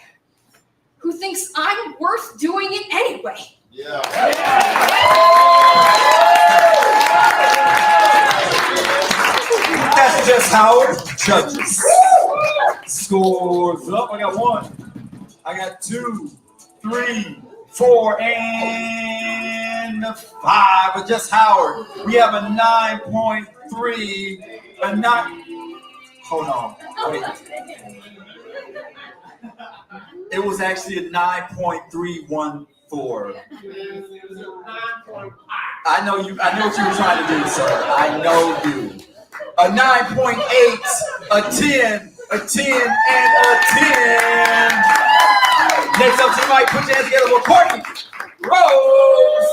who thinks I'm worth doing it anyway. Yeah. That's just how it judges. Scores up. I got 1. I got 2, 3, 4, and 5. But just Howard. We have a 9.3. A 9. Hold on. Wait. It was actually a 9.314. I know you. I know what you were trying to do, sir. I know you. A 9.8, a 10, a 10, and a 10. Next up tonight, put your hands together for Courtney Rose.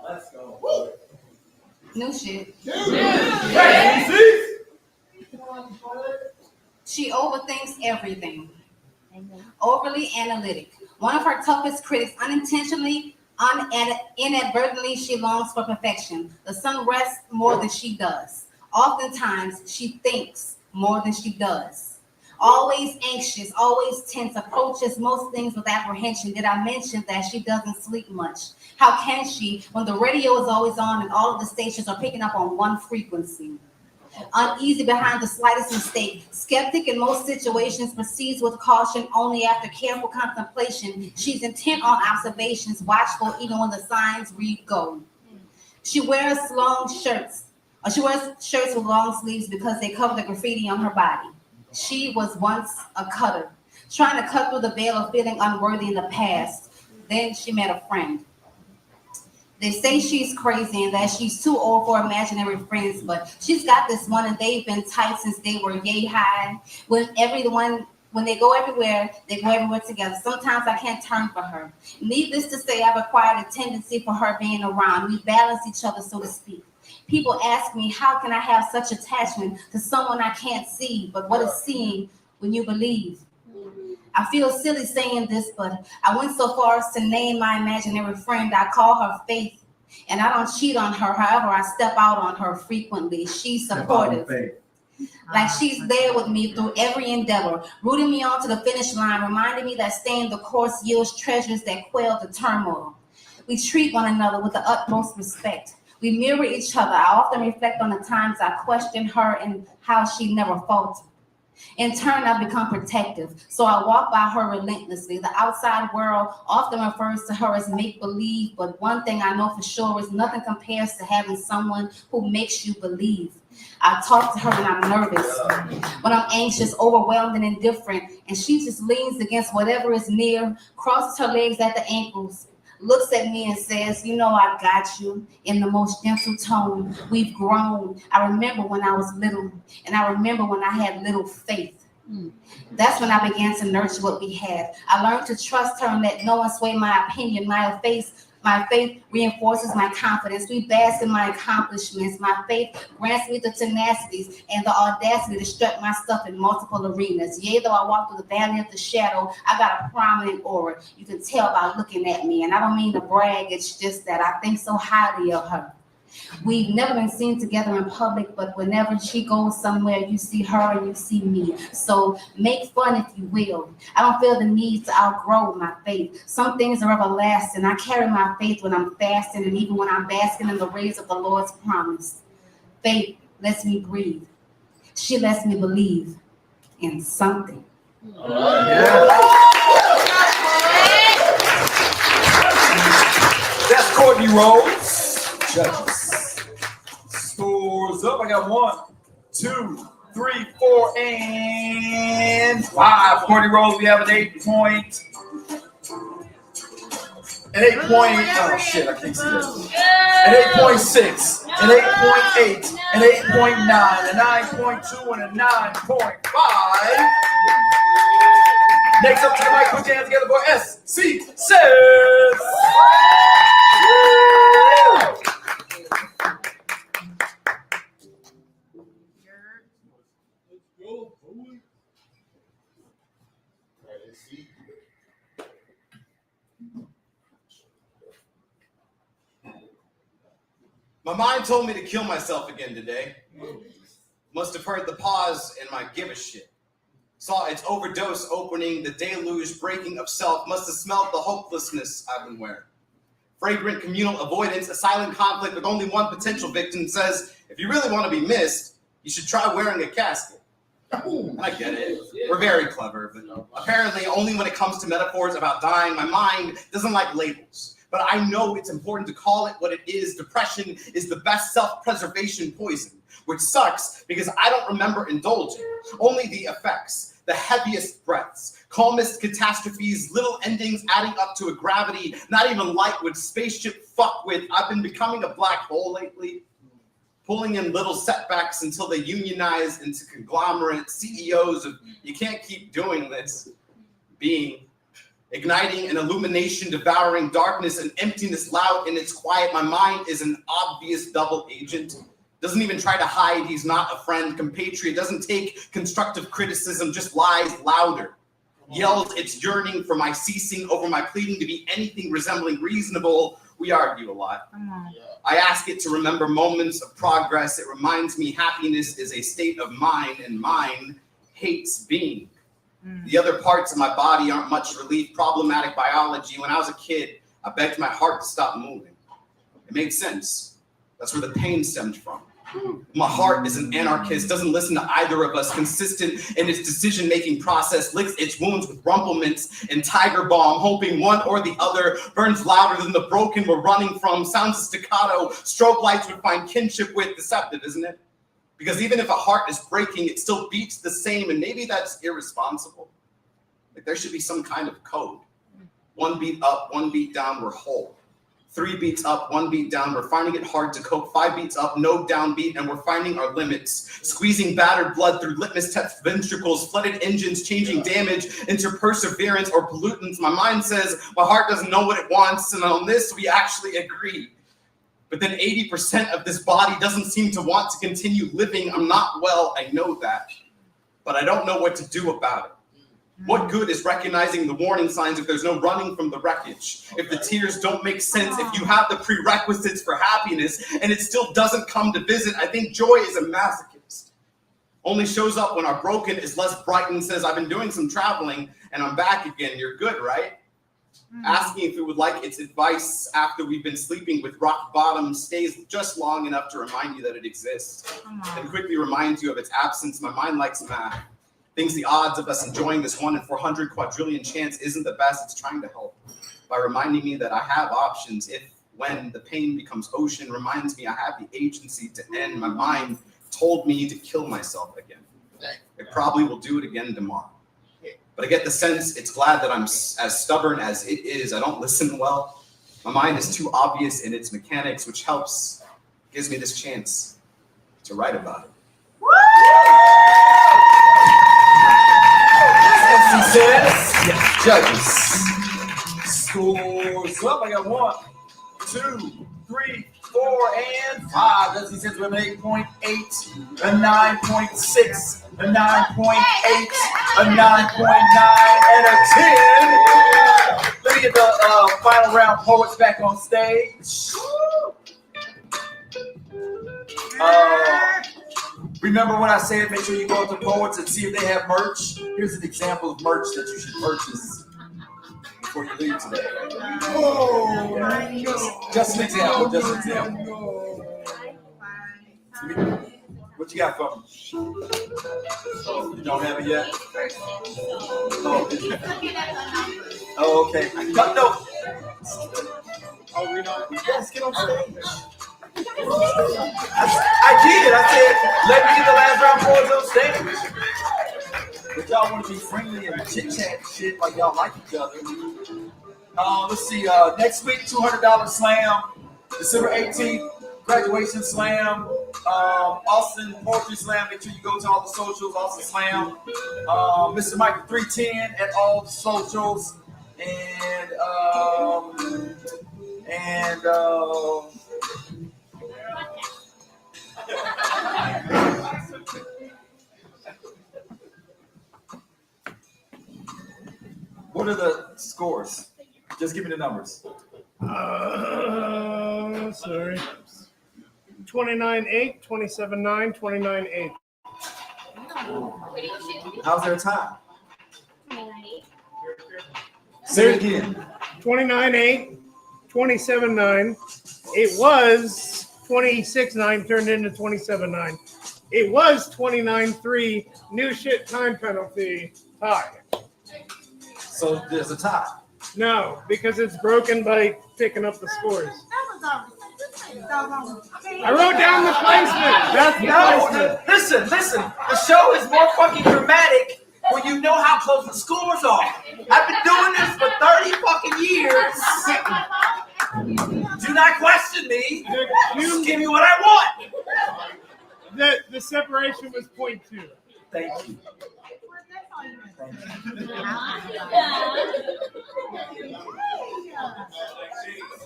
Let's go. No shit. She overthinks everything. Overly analytic. One of her toughest critics, inadvertently, she longs for perfection. The sun rests more than she does. Oftentimes, she thinks more than she does. Always anxious, always tense, approaches most things with apprehension. Did I mention that she doesn't sleep much? How can she when the radio is always on and all of the stations are picking up on one frequency? Uneasy behind the slightest mistake. Skeptic in most situations, proceeds with caution only after careful contemplation. She's intent on observations, watchful even when the signs read go. She wears long shirts. She wears shirts with long sleeves because they cover the graffiti on her body. She was once a cutter, trying to cut through the veil of feeling unworthy in the past. Then she met a friend. They say she's crazy and that she's too old for imaginary friends, but she's got this one and they've been tight since they were yay high. When When they go everywhere together. Sometimes I can't turn for her. Needless to say, I've acquired a tendency for her being around. We balance each other, so to speak. People ask me, how can I have such attachment to someone I can't see? But what is seeing when you believe? I feel silly saying this, but I went so far as to name my imaginary friend. I call her Faith, and I don't cheat on her. However, I step out on her frequently. She's supportive. Like she's there with me through every endeavor, rooting me on to the finish line, reminding me that staying the course yields treasures that quell the turmoil. We treat one another with the utmost respect. We mirror each other. I often reflect on the times I questioned her and how she never faltered. In turn, I've become protective, so I walk by her relentlessly. The outside world often refers to her as make-believe, but one thing I know for sure is nothing compares to having someone who makes you believe. I talk to her when I'm nervous, when I'm anxious, overwhelmed, and indifferent, and she just leans against whatever is near, crosses her legs at the ankles, looks at me and says, you know, I got you, in the most gentle tone. We've grown. I remember when I was little, and I remember when I had little faith. That's when I began to nurture what we had. I learned to trust her and let no one sway my opinion. My faith reinforces my confidence. We bask in my accomplishments. My faith grants me the tenacity and the audacity to strut my stuff in multiple arenas. Yea, though I walk through the valley of the shadow, I got a prominent aura. You can tell by looking at me. And I don't mean to brag. It's just that I think so highly of her. We've never been seen together in public, but whenever she goes somewhere, you see her and you see me. So make fun if you will. I don't feel the need to outgrow my faith. Some things are everlasting. I carry my faith when I'm fasting and even when I'm basking in the rays of the Lord's promise. Faith lets me breathe. She lets me believe in something. That's Courtney Rose. Judges. Scores up. I got 1, 2, 3, 4, and 5. Courtney Rose, we have an 8 point. An 8 point. Oh shit, I can't see this. An 8.6. An 8.8. An 8.9. A 9.2 and a 9.5. Next up to the mic, put your hands together for SC Says. My mind told me to kill myself again today. Must have heard the pause in my give a shit. Saw its overdose opening, the deluge breaking of self. Must have smelled the hopelessness I've been wearing. Fragrant communal avoidance, a silent conflict with only one potential victim says, if you really want to be missed, you should try wearing a casket. I get it. We're very clever, but apparently only when it comes to metaphors about dying, my mind doesn't like labels. But I know it's important to call it what it is. Depression is the best self-preservation poison, which sucks because I don't remember indulging. Only the effects, the heaviest breaths, calmest catastrophes, little endings adding up to a gravity not even light would spaceship fuck with. I've been becoming a black hole lately, pulling in little setbacks until they unionize into conglomerate CEOs of you can't keep doing this, being igniting an illumination, devouring darkness and emptiness loud in its quiet. My mind is an obvious double agent. Doesn't even try to hide. He's not a friend, compatriot. Doesn't take constructive criticism, just lies louder. Yells its yearning for my ceasing over my pleading to be anything resembling reasonable. We argue a lot. I ask it to remember moments of progress. It reminds me happiness is a state of mind and mine hates being. The other parts of my body aren't much relief. Problematic biology. When I was a kid, I begged my heart to stop moving. It made sense. That's where the pain stemmed from. My heart is an anarchist, doesn't listen to either of us, consistent in its decision-making process, licks its wounds with rumplements and tiger balm, hoping one or the other burns louder than the broken we're running from, sounds of staccato, strobe lights would find kinship with. Deceptive, isn't it? Because even if a heart is breaking, it still beats the same, and maybe that's irresponsible. Like there should be some kind of code. One beat up, one beat down, we're whole. 3 beats up, 1 beat down. We're finding it hard to cope. 5 beats up, no downbeat, and we're finding our limits. Squeezing battered blood through litmus test ventricles, flooded engines, changing damage into perseverance or pollutants. My mind says my heart doesn't know what it wants, and on this we actually agree. But then 80% of this body doesn't seem to want to continue living. I'm not well, I know that. But I don't know what to do about it. What good is recognizing the warning signs if there's no running from the wreckage? If the tears don't make sense, if you have the prerequisites for happiness and it still doesn't come to visit, I think joy is a masochist. Only shows up when our broken is less bright and says, I've been doing some traveling and I'm back again. You're good, right? Asking if it would like its advice after we've been sleeping with rock bottom stays just long enough to remind you that it exists. And quickly reminds you of its absence. My mind likes math. Thinks the odds of us enjoying this 1 in 400 quadrillion chance isn't the best. It's trying to help by reminding me that I have options. If, when the pain becomes ocean, reminds me I have the agency to end. My mind told me to kill myself again. It probably will do it again tomorrow. But I get the sense it's glad that I'm as stubborn as it is. I don't listen well. My mind is too obvious in its mechanics, which helps, gives me this chance to write about it. He says, judges. Scores up. I got 1, 2, 3, 4, and 5. As he says, we have an 8.8, a 9.6, a 9.8, a 9.9, and a 10. Let me get the final round poets back on stage. Remember when I said make sure you go up to Poets and see if they have merch? Here's an example of merch that you should purchase before you leave today. Just an example, just an example. What you got for me? Oh, you don't have it yet? Oh, okay. No. Oh, we don't. Yes, get on stage. I did. I said, let me get the last round poets on stage. But y'all want to be friendly and chit-chat shit like y'all like each other. Let's see. Next week, $200 slam. December 18th, graduation slam. Austin Poetry Slam. Make sure you go to all the socials. Austin Slam. Mr. Mike 310 at all the socials. And what are the scores? Just give me the numbers. Sorry. 29-8, 27-9, 29-8. How's their time? Say it again. 29-8, 27-9. It was 26-9, turned into 27-9. It was 29-3, new shit time penalty, tie. So there's a tie. No, because it's broken by picking up the scores. I wrote down the placement. That's the placement. Listen. The show is more fucking dramatic when you know how close the scores are. I've been doing this for 30 fucking years. Do not question me. Just give me what I want. The separation was 0.2. Thank you.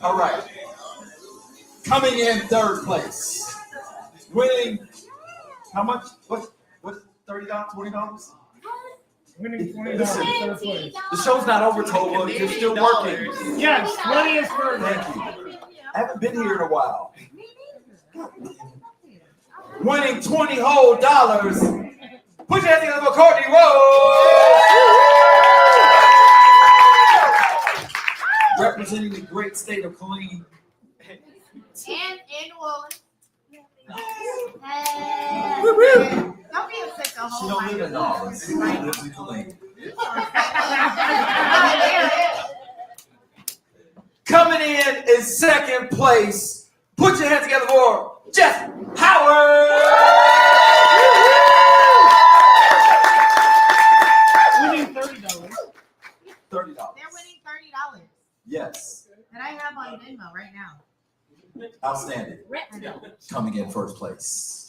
All right. Coming in third place. Winning how much? What $30, $20? Winning $20 third place. The show's not over, Toba. You're still working. Yes, 20 is first. Thank you. I haven't been here in a while. Winning $20 whole dollars. Put your hands together for Courtney Rose. Representing the great state of Killeen. And in Woolens. Don't be upset the She whole don't time. live in Nolens. She lives in Killeen. Coming in second place. Put your hands together for Jeff Howard. Winning $30. $30. They're winning $30 Yes. that I have on Venmo right now. Outstanding. Coming in first place.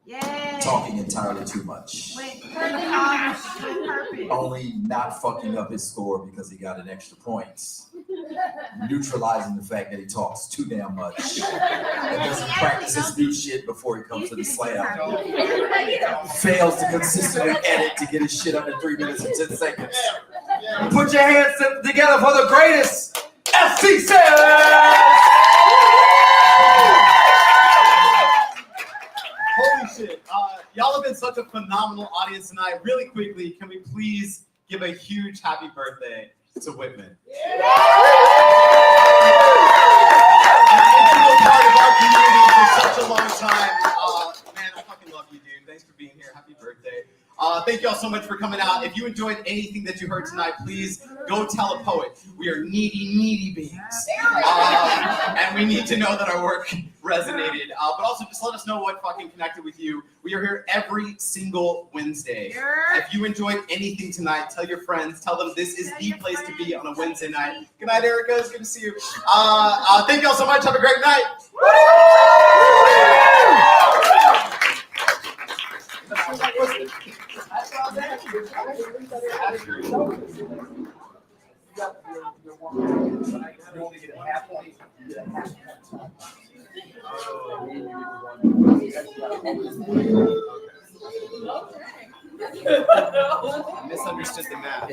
Yay. Talking entirely too much. With purpose. With purpose. Only not fucking up his score because he got an extra point. Neutralizing the fact that he talks too damn much. And doesn't practice his new shit before he comes to the slam. Fails to consistently edit to get his shit under 3 minutes and 10 seconds. Put your hands together for the greatest FC Holy shit. Y'all have been such a phenomenal audience tonight. Really quickly, can we please give a huge happy birthday to Whitman? He's been a part of our community for such a long time. Man, I fucking love you, dude. Thanks for being here. Happy birthday. Thank you all so much for coming out. If you enjoyed anything that you heard tonight, please go tell a poet. We are needy beings. And we need to know that our work resonated. But also just let us know what fucking connected with you. We are here every single Wednesday. If you enjoyed anything tonight, tell your friends. Tell them this is the place to be on a Wednesday night. Good night, Erica. It's good to see you. Thank you all so much. Have a great night. I misunderstood the math.